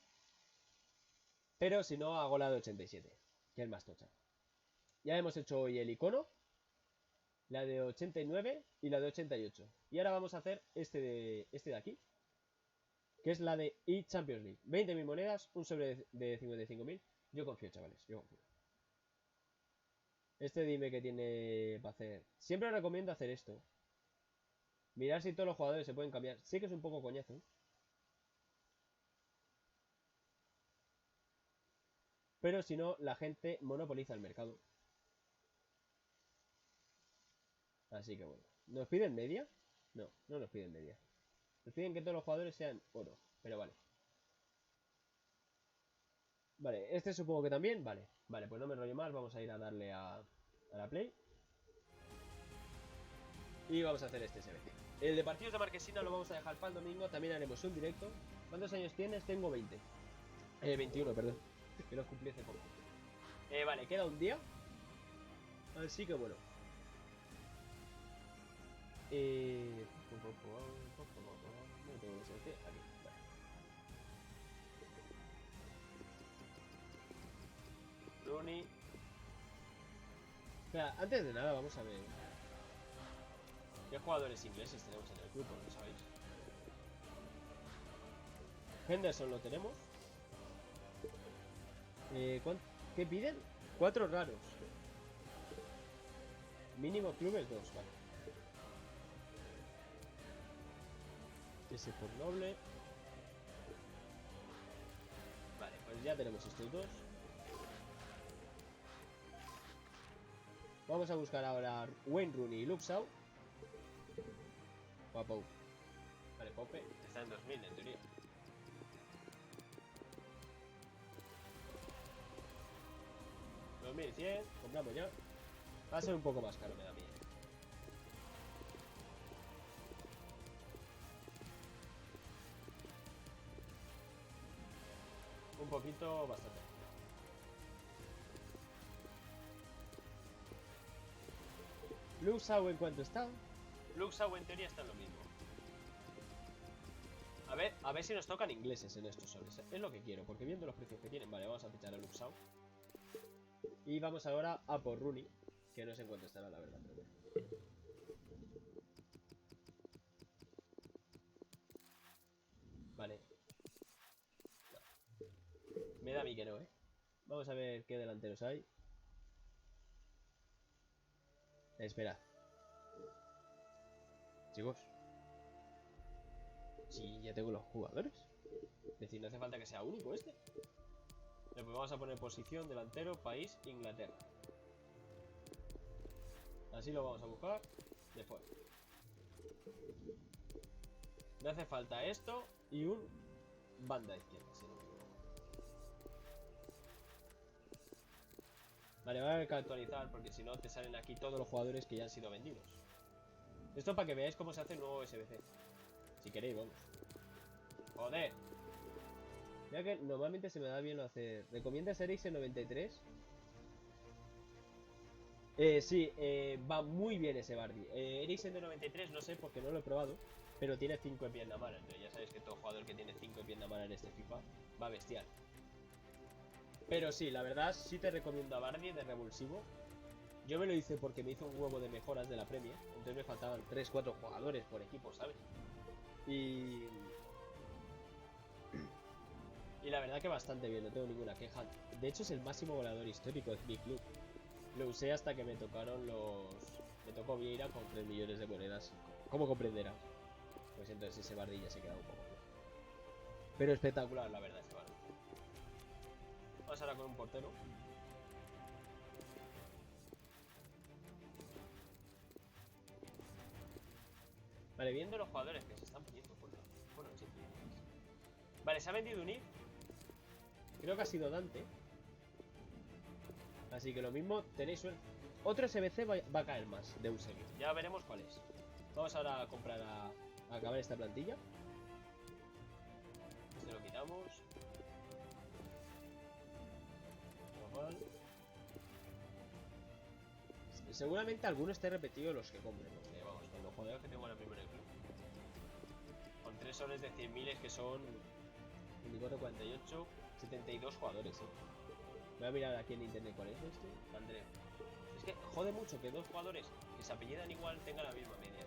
Speaker 1: Pero si no, hago la de 87, que es más tocha. Ya hemos hecho hoy el icono, la de 89 y la de 88. Y ahora vamos a hacer este de aquí, que es la de eChampions League. 20.000 monedas, un sobre de 55.000. Yo confío, chavales, yo confío. Este dime que tiene para hacer. Siempre os recomiendo hacer esto. Mirar si todos los jugadores se pueden cambiar. Sí que es un poco coñazo. Pero si no, la gente monopoliza el mercado. Así que bueno. ¿Nos piden media? No, no nos piden media. Nos piden que todos los jugadores sean oro. Pero vale. Vale, este supongo que también. Vale, vale, pues no me enrollo más. Vamos a ir a darle a la play. Y vamos a hacer este SBC. El de partidos de Marquesina lo vamos a dejar para el domingo. También haremos un directo. ¿Cuántos años tienes? Tengo 20. 21, perdón. Que los cumplí hace poco. Vale, queda un día. Así que bueno. No tengo SBC. Aquí, vale. Rooney. Espera, antes de nada, vamos a ver. ¿Qué jugadores ingleses tenemos en el grupo? ¿Lo sabéis? Henderson lo tenemos. ¿Qué piden? 4 raros. Mínimo clubes 2, vale. Ese por noble. Vale, pues ya tenemos estos dos. Vamos a buscar ahora Wayne Rooney y Luke Shaw. O a Pope. Vale, Pope está en 2000 en teoría. $2100, compramos ya. Va a ser un poco más caro, me da miedo. Un poquito, bastante. Luke Shaw en cuanto está. Luke Shaw en teoría está en lo mismo. A ver si nos tocan ingleses en estos soles. Es lo que quiero, porque viendo los precios que tienen. Vale, vamos a fichar a Luxau. Y vamos ahora a por Rooney, que no sé en cuánto estará, la verdad. Pero bueno. Vale. No. Me da a mí que no, ¿eh? Vamos a ver qué delanteros hay. Espera. Chicos. Sí, ya tengo los jugadores. Es decir, no hace falta que sea único este. Pues vamos a poner posición, delantero, país, Inglaterra. Así lo vamos a buscar. Después. Me hace falta esto y un banda izquierda, si no me equivoco. Vale, va a haber que actualizar porque si no te salen aquí todos los jugadores que ya han sido vendidos. Esto para que veáis cómo se hace un nuevo SBC. Si queréis, vamos. Joder. Ya que normalmente se me da bien lo hacer. ¿Recomiendas Eriksen 93? Sí, va muy bien ese Bardi. Eriksen de 93 no sé porque no lo he probado, pero tiene 5 de pierna mala. Entonces ya sabéis que todo jugador que tiene 5 de pierna mala en este FIFA va bestial. Pero sí, la verdad sí te recomiendo a Bardi de revulsivo. Yo me lo hice porque me hizo un huevo de mejoras de la Premier. Entonces me faltaban 3-4 jugadores por equipo, ¿sabes? Y la verdad que bastante bien, no tengo ninguna queja. De hecho es el máximo goleador histórico de mi club. Lo usé hasta que me tocaron los... Me tocó Vieira con 3 millones de monedas. ¿Cómo comprenderás? Pues entonces ese Bardi ya se queda un poco. Pero espectacular, la verdad, ese Bardi. Vamos ahora con un portero. Vale, viendo los jugadores que se están poniendo por la... Bueno, sí. Vale, se ha vendido un Creo que ha sido Dante. Así que lo mismo, tenéis suerte. Otro SBC va a caer más de un seguido. Ya veremos cuál es. Vamos ahora a comprar a acabar esta plantilla. Este lo quitamos. Normal. Seguramente alguno esté repetido los que compren. Porque vamos, con los jugadores que tengo ahora mismo en el club. Con 3 soles de 100.000 que son 24, 48, 72 jugadores, Voy a mirar aquí en internet cuál es este. André. Es que jode mucho que dos jugadores que se apellidan igual tengan la misma media.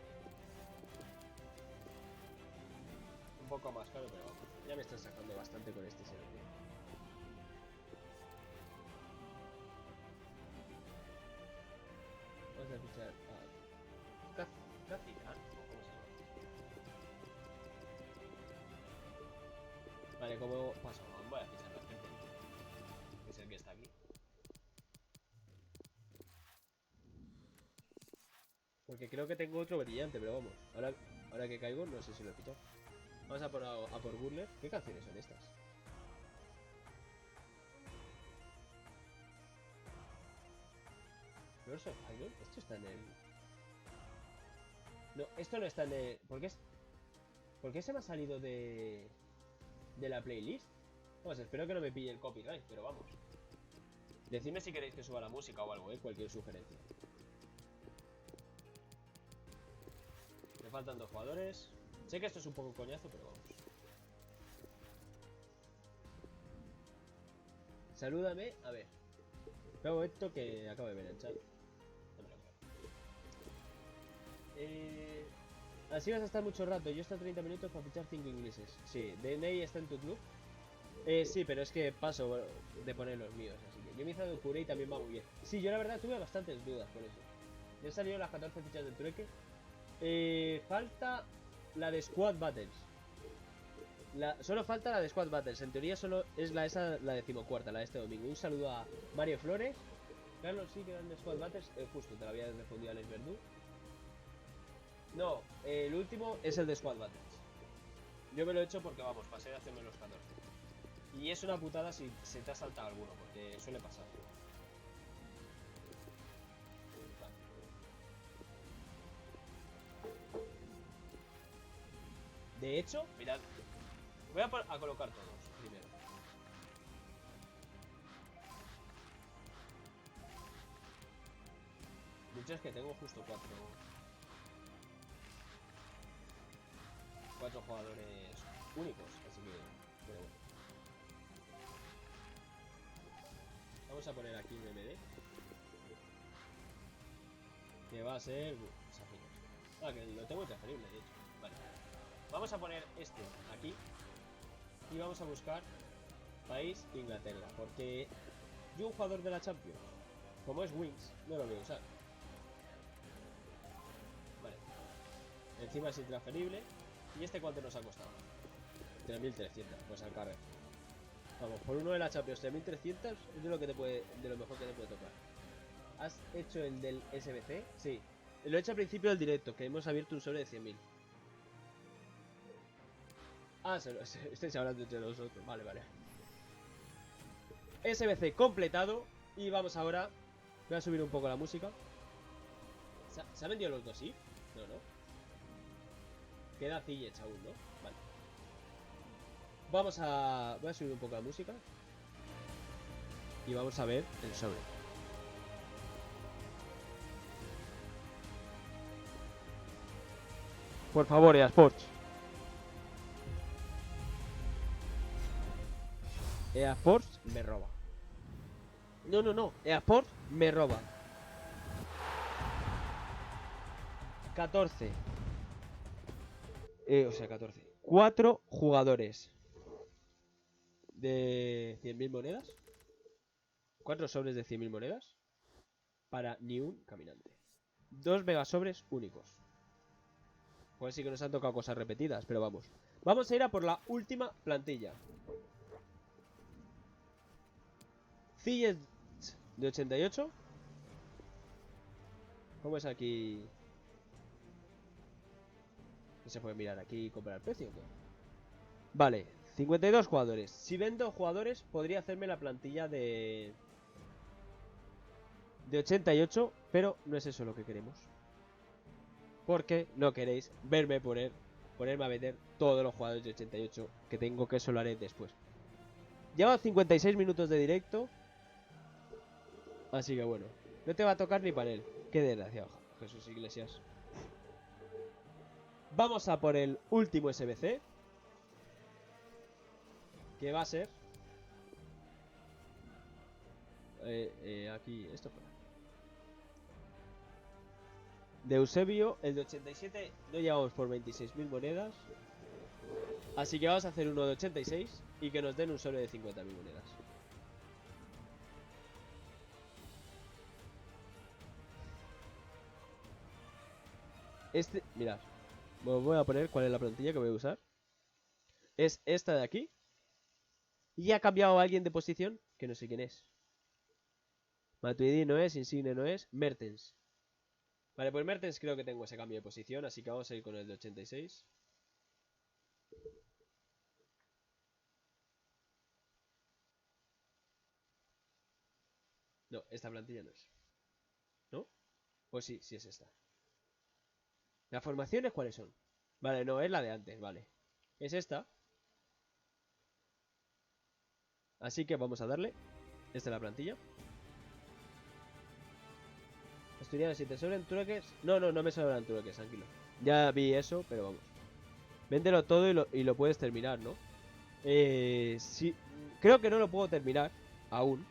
Speaker 1: Un poco más caro, pero vamos. Ya me están sacando bastante con este servicio. Vamos a fichar a Cacicán, ¿cómo se llama? Vale, ¿cómo paso? Voy a fichar a gente, que es el que está aquí. Porque creo que tengo otro brillante, pero vamos. Ahora que caigo, no sé si lo he fichado. Vamos a por Burler. ¿Qué canciones son estas? Lords of Iron. Esto está en el... No, esto no está en el... ¿Por qué se me ha salido de la playlist? Pues espero que no me pille el copyright, pero vamos. Decidme si queréis que suba la música o algo, cualquier sugerencia. Me faltan 2 jugadores. Sé que esto es un poco coñazo, pero vamos. Salúdame, a ver. Luego esto que acabo de ver en el chat. No me lo creo. Así vas a estar mucho rato. Yo estoy 30 minutos para fichar 5 ingleses. Sí, DNI está en tu club. Sí, pero es que paso de poner los míos, así que yo me hice de Curé y también va muy bien. Sí, yo la verdad tuve bastantes dudas con eso. Ya han salido las 14 fichas del trueque. Falta la de Squad Battles. Solo falta la de Squad Battles. En teoría solo es la decimocuarta, la de este domingo. Un saludo a Mario Flores. Carlos, sí que eran de Squad Battles. Justo, te la había respondido a Alex Verdú. No, el último es el de Squad Battles. Yo me lo he hecho porque vamos, pasé de hacerme los 14. Y es una putada si se te ha saltado alguno, porque suele pasar. De hecho, mirad, voy a colocar todos primero. De hecho es que tengo justo 4 4 jugadores únicos, así que... Pero bueno. Vamos a poner aquí un MD. Que va a ser... que lo tengo transferible, de hecho. Vale. Vamos a poner este aquí. Y vamos a buscar país Inglaterra. Porque yo un jugador de la Champions, como es Wings, no lo voy a usar. Vale. Encima es intransferible. ¿Y este cuánto nos ha costado? 3.300, pues al carrer. Vamos, por uno de la Champions 3.300 es de lo mejor que te puede tocar. ¿Has hecho el del SBC? Sí. Lo he hecho al principio del directo, que hemos abierto un sobre de 100.000. Ah, estáis hablando entre nosotros. Vale, vale. SBC completado. Y vamos ahora. Voy a subir un poco la música. ¿Se han vendido los dos? ¿Sí? No, no. Queda Ziyech aún, ¿no? Vale. Voy a subir un poco la música. Y vamos a ver el sobre. Por favor, EA Sports. EA Sports me roba. No, no, no. EA Sports me roba. 14. O sea, 14. 4 jugadores de 100.000 monedas. 4 sobres de 100.000 monedas. Para ni un caminante. 2 megasobres únicos. Pues sí que nos han tocado cosas repetidas, pero vamos. Vamos a ir a por la última plantilla. Ziyech de 88. ¿Cómo es aquí? ¿No se puede mirar aquí y comprar el precio o qué? Vale, 52 jugadores. Si vendo jugadores, podría hacerme la plantilla de 88, pero no es eso lo que queremos. Porque no queréis verme ponerme a vender todos los jugadores de 88 que tengo, que eso lo haré después. Llevo 56 minutos de directo. Así que bueno, no te va a tocar ni panel. Qué desgraciado, Jesús Iglesias. Vamos a por el último SBC. Que va a ser... aquí, esto fuera. De Eusebio, el de 87. No llegamos por 26.000 monedas. Así que vamos a hacer uno de 86 y que nos den un sobre de 50.000 monedas. Mirad, os voy a poner cuál es la plantilla que voy a usar. Es esta de aquí. Y ha cambiado a alguien de posición, que no sé quién es. Matuidi no es, Insigne no es, Mertens. Vale, pues Mertens creo que tengo ese cambio de posición, así que vamos a ir con el de 86. No, esta plantilla no es. ¿No? Pues sí, sí es esta. ¿Las formaciones cuáles son? Vale, no, es la de antes, vale. Es esta. Así que vamos a darle. Esta es la plantilla. Asturianos, si te sobran trueques... No, no, no me sobran trueques, tranquilo. Ya vi eso, pero vamos. Véndelo todo y lo puedes terminar, ¿no? Sí. Creo que no lo puedo terminar aún.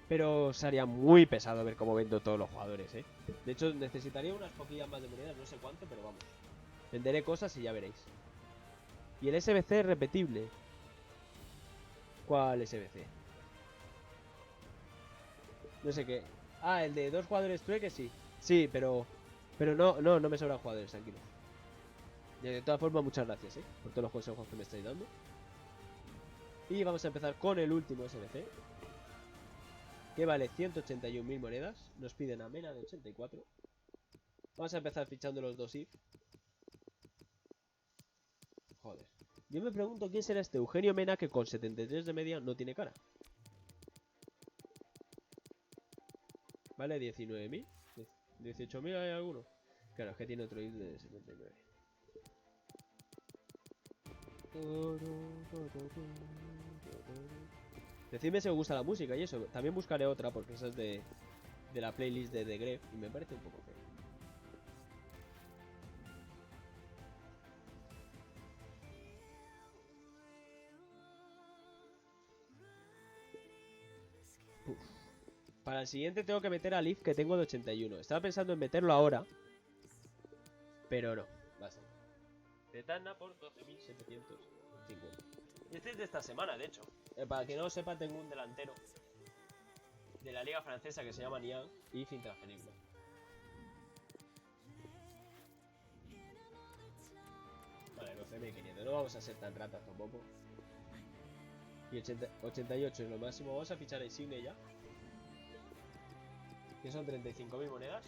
Speaker 1: Pero sería muy pesado ver cómo vendo todos los jugadores, ¿eh? De hecho, necesitaría unas poquillas más de monedas, no sé cuánto, pero vamos. Venderé cosas y ya veréis. Y el SBC es repetible. ¿Cuál SBC? No sé qué. Ah, el de 2 jugadores trueques, sí. Sí, pero no me sobran jugadores, tranquilo. De todas formas, muchas gracias, por todos los consejos que me estáis dando. Y vamos a empezar con el último SBC, que vale 181.000 monedas. Nos piden a Mena de 84. Vamos a empezar fichando los dos IF. Joder. Yo me pregunto quién será este Eugenio Mena, que con 73 de media no tiene cara. Vale, 19.000. 18.000 hay alguno. Claro, es que tiene otro IF de 79. Decidme si os gusta la música y eso. También buscaré otra porque esa es de la playlist de The Gref y me parece un poco feo. Para el siguiente tengo que meter a Leaf, que tengo de 81. Estaba pensando en meterlo ahora, pero no. Basta. Tetana por 12.750. Y este es de esta semana, de hecho. Para que no lo sepa, tengo un delantero de la liga francesa que se llama Niang y intransferible. Vale, 12.500. No vamos a ser tan ratas tampoco. Y 88 es lo máximo. Vamos a fichar a Insigne ya, que son 35.000 monedas.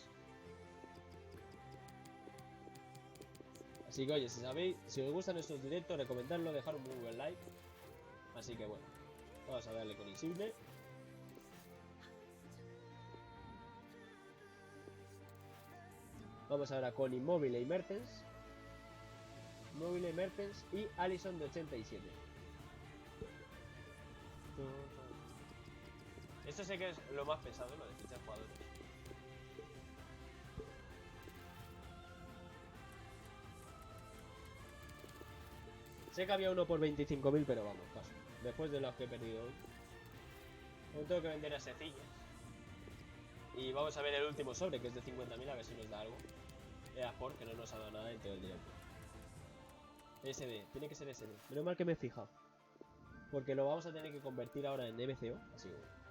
Speaker 1: Así que oye, si sabéis, si os gustan estos directos, recomendadlo, dejar un muy buen like. Así que bueno, vamos a darle con Insigne. Vamos ahora con Immobile y Mertens. Immobile y Mertens y Alisson de 87. Esto sé que es lo más pesado, lo de fichar jugadores. Sé que había uno por 25.000, pero vamos, paso. Después de los que he perdido hoy. Aún tengo que vender a Secillas. Y vamos a ver el último sobre, que es de 50.000, a ver si nos da algo. Sport, que no nos ha dado nada en todo el directo. SD, tiene que ser SD. Menos mal que me he fijado. Porque lo vamos a tener que convertir ahora en MCO. Así que bueno.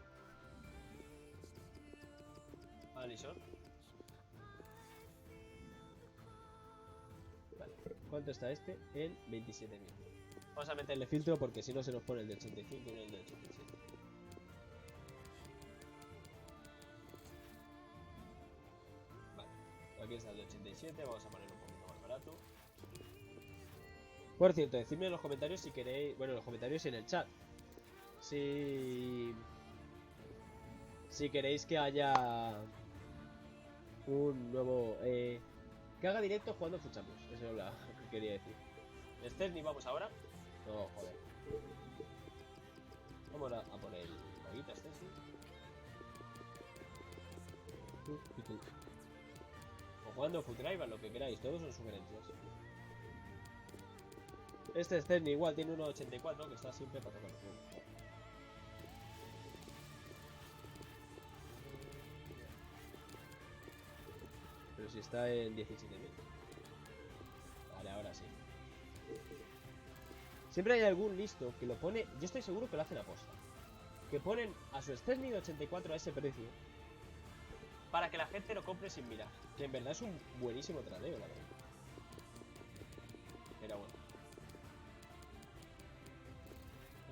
Speaker 1: Alisson. Vale. ¿Cuánto está este? En 27.000. Vamos a meterle filtro porque si no se nos pone el de 85 y el de 87. Vale. Aquí está el de 87. Vamos a ponerlo un poquito más barato. Por cierto, decidme en los comentarios si queréis... Bueno, en los comentarios y en el chat. Si queréis que haya un nuevo... que haga directo jugando Foot Champions. Eso es lo que quería decir. Szczesny vamos ahora. No, joder. Vamos a poner el maguita Szczesny. O jugando Foot Rival, lo que queráis. Todos son sugerencias. Este Szczesny igual tiene 1.84, que está siempre para tocar el juego. Pero si está en 17.000. Vale, ahora sí. Siempre hay algún listo que lo pone. Yo estoy seguro que lo hacen aposta. Que ponen a su Szczesny de 84 a ese precio para que la gente lo compre sin mirar. Que en verdad es un buenísimo tradeo, la verdad. Pero bueno.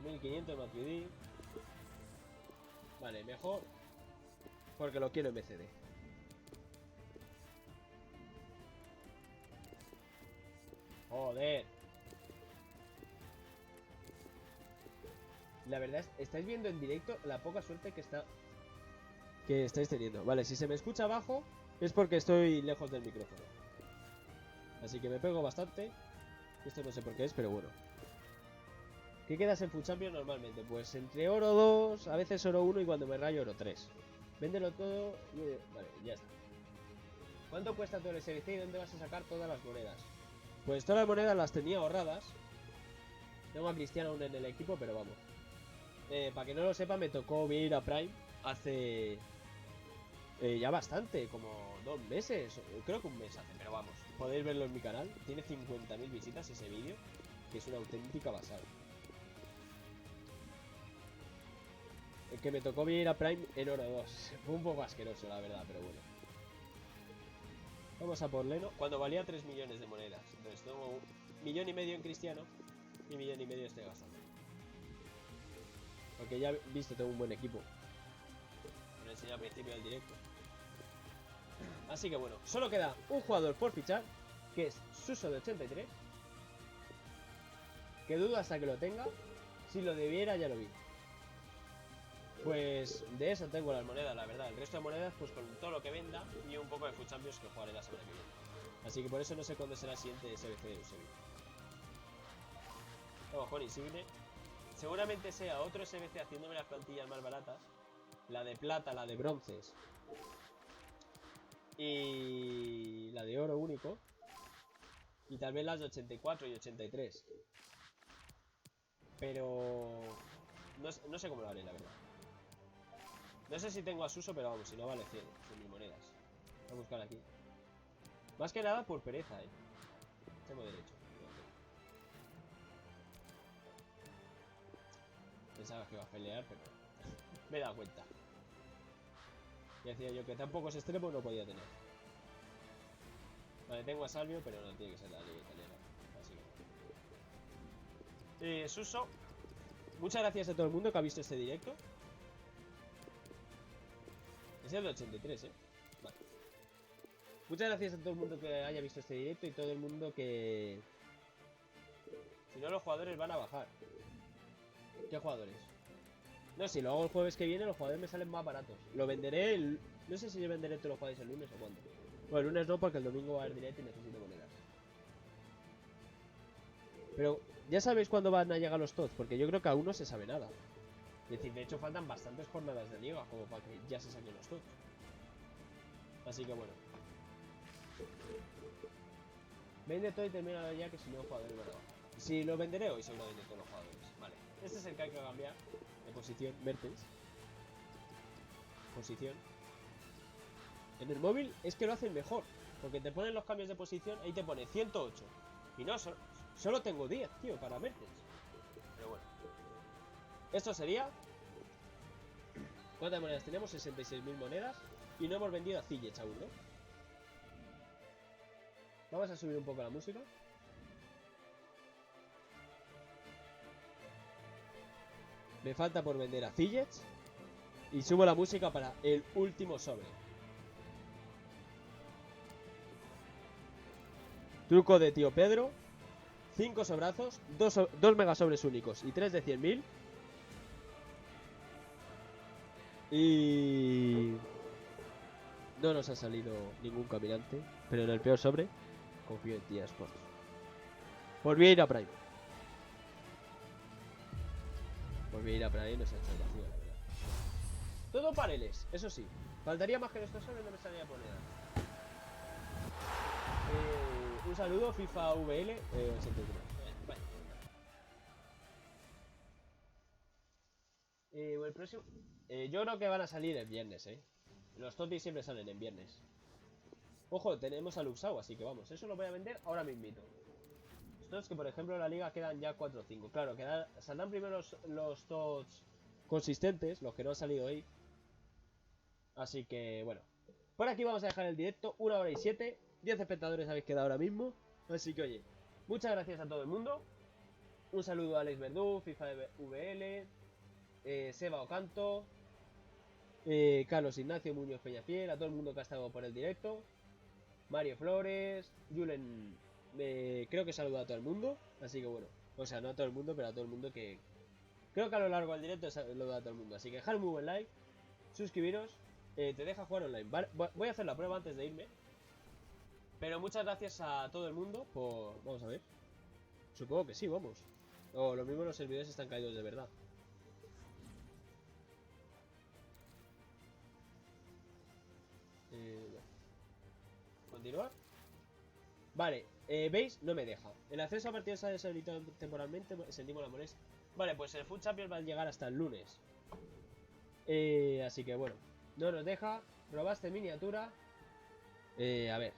Speaker 1: 1500 Matuidi. Vale, mejor porque lo quiero en BCD. Joder. La verdad es, estáis viendo en directo la poca suerte que estáis teniendo. Vale, si se me escucha abajo es porque estoy lejos del micrófono. Así que me pego bastante. Esto no sé por qué es, pero bueno. ¿Qué quedas en Foot Champions normalmente? Pues entre oro 2, a veces oro 1 y cuando me rayo oro 3. Véndelo todo y... Vale, ya está. ¿Cuánto cuesta todo el SBC y dónde vas a sacar todas las monedas? Pues todas las monedas las tenía ahorradas. Tengo a Cristiano aún en el equipo, pero vamos. Para que no lo sepa, me tocó ir a Prime hace... ya bastante, como 2 meses. Creo que un mes hace, pero vamos. Podéis verlo en mi canal. Tiene 50.000 visitas ese vídeo, que es una auténtica basada. Que me tocó ir a Prime en oro 2. Fue un poco asqueroso, la verdad, pero bueno. Vamos a por Leno. Cuando valía 3 millones de monedas. Entonces tengo 1,5 millones en Cristiano y 1,5 millones estoy gastando. Porque ya visto, tengo un buen equipo. Lo enseñé al principio del directo. Así que bueno, solo queda un jugador por fichar, que es Suso de 83. Que dudo hasta que lo tenga. Si lo debiera, ya lo vi. Pues de eso tengo las monedas, la verdad. El resto de monedas, pues con todo lo que venda y un poco de Foot Champions que jugaré la semana que viene. Así que por eso no sé cuándo será el siguiente SBC de Eusebio. Vamos con Insigne. Seguramente sea otro SBC haciéndome las plantillas más baratas. La de plata, la de bronces. Y la de oro único. Y tal vez las de 84 y 83. Pero... No sé cómo lo haré, la verdad. No sé si tengo a Suso, pero vamos, si no vale 100.000 monedas. Voy a buscar aquí. Más que nada por pereza, Tengo derecho. Pensaba que iba a pelear, pero me he dado cuenta. Y decía yo que tampoco ese extremo no podía tener. Vale, tengo a Salvio, pero no tiene que ser la liga italiana. Así que... Suso, muchas gracias a todo el mundo que ha visto este directo. Es el de 83, Vale. Muchas gracias a todo el mundo que haya visto este directo y todo el mundo que... Si no, los jugadores van a bajar. ¿Qué jugadores? No, si lo hago el jueves que viene, los jugadores me salen más baratos. Lo venderé el... No sé si yo venderé todos los jugadores el lunes o cuándo. Bueno, el lunes no, porque el domingo va a haber directo y necesito monedas. Pero, ¿ya sabéis cuándo van a llegar los TOTS? Porque yo creo que aún no se sabe nada. Es decir, de hecho faltan bastantes jornadas de liga como para que ya se saquen los TOTS. Así que bueno. Vende todo y termina ya, que si no los jugadores van a bajar. Si lo venderé hoy seguramente todos los jugadores. Vale. Este es el que hay que cambiar de posición. Mertens. Posición. En el móvil es que lo hacen mejor. Porque te ponen los cambios de posición. Ahí te pone 108. Y no, solo tengo 10, tío, para Mertens. Pero bueno. Esto sería... ¿Cuántas monedas tenemos? 66.000 monedas. Y no hemos vendido a Ziyech aún, ¿no? Vamos a subir un poco la música. Me falta por vender a Ziyech. Y subo la música para el último sobre. Truco de tío Pedro. 5 sobrazos, 2 megasobres únicos y 3 de 100.000. Y... no nos ha salido ningún caminante. Pero en el peor sobre confío en ti, Sports. Volví a ir a Prime. Volví a ir a Prime y nos ha hecho el vacío, la verdad. Todo paneles, eso sí. Faltaría más que en estos sobres, no me salía por nada. Un saludo, FIFA VL 83. Vale. El próximo... yo creo que van a salir el viernes, Los totis siempre salen en viernes. Ojo, tenemos a Luxau, así que vamos. Eso lo voy a vender ahora mismito. Estos que, por ejemplo, en la liga quedan ya 4 o 5. Claro, saldrán primero los tots consistentes, los que no han salido hoy. Así que, bueno. Por aquí vamos a dejar el directo. 1 hora y 7. 10 espectadores habéis quedado ahora mismo. Así que, oye, muchas gracias a todo el mundo. Un saludo a Alex Verdú, FIFA VL, Seba Ocanto, Carlos Ignacio Muñoz Peñafiel, a todo el mundo que ha estado por el directo. Mario Flores, Julen, creo que saluda a todo el mundo. Así que bueno, o sea, no a todo el mundo, pero a todo el mundo que... Creo que a lo largo del directo saluda a todo el mundo. Así que dejad un muy buen like, suscribiros, te deja jugar online. Vale, voy a hacer la prueba antes de irme. Pero muchas gracias a todo el mundo por... Vamos a ver. Supongo que sí, vamos. O lo mismo los servidores están caídos de verdad. ¿Continuar? Vale, ¿veis? No me deja. El acceso a partidos se ha deshabilitado temporalmente. Sentimos la molestia. Vale, pues el Food Champions va a llegar hasta el lunes. Así que bueno. No nos deja. Robaste miniatura. A ver.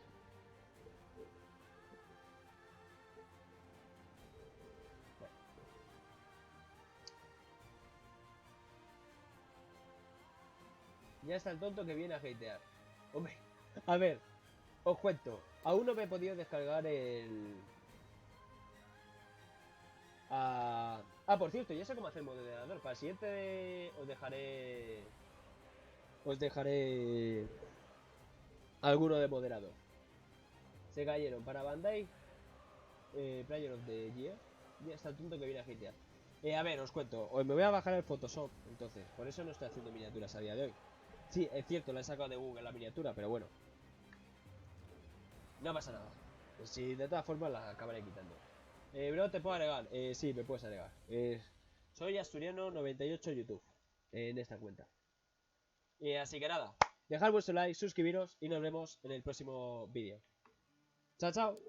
Speaker 1: Bueno. Ya está el tonto que viene a hatear. Hombre, a ver. Os cuento. Aún no me he podido descargar el... por cierto, ya sé cómo hacer moderador. Para el siguiente os dejaré alguno de moderador. Se cayeron para Bandai, Player of the Year. Ya está el tonto que viene a hitear. A ver, os cuento. Hoy me voy a bajar el Photoshop. Entonces, por eso no estoy haciendo miniaturas a día de hoy. Sí, es cierto, la he sacado de Google la miniatura, pero bueno. No pasa nada. Si de todas formas la acabaré quitando. Bro, ¿te puedo agregar? Sí, me puedes agregar. Soy Asturiano98 YouTube. En esta cuenta. Así que nada. Dejad vuestro like, suscribiros y nos vemos en el próximo vídeo. Chao, chao.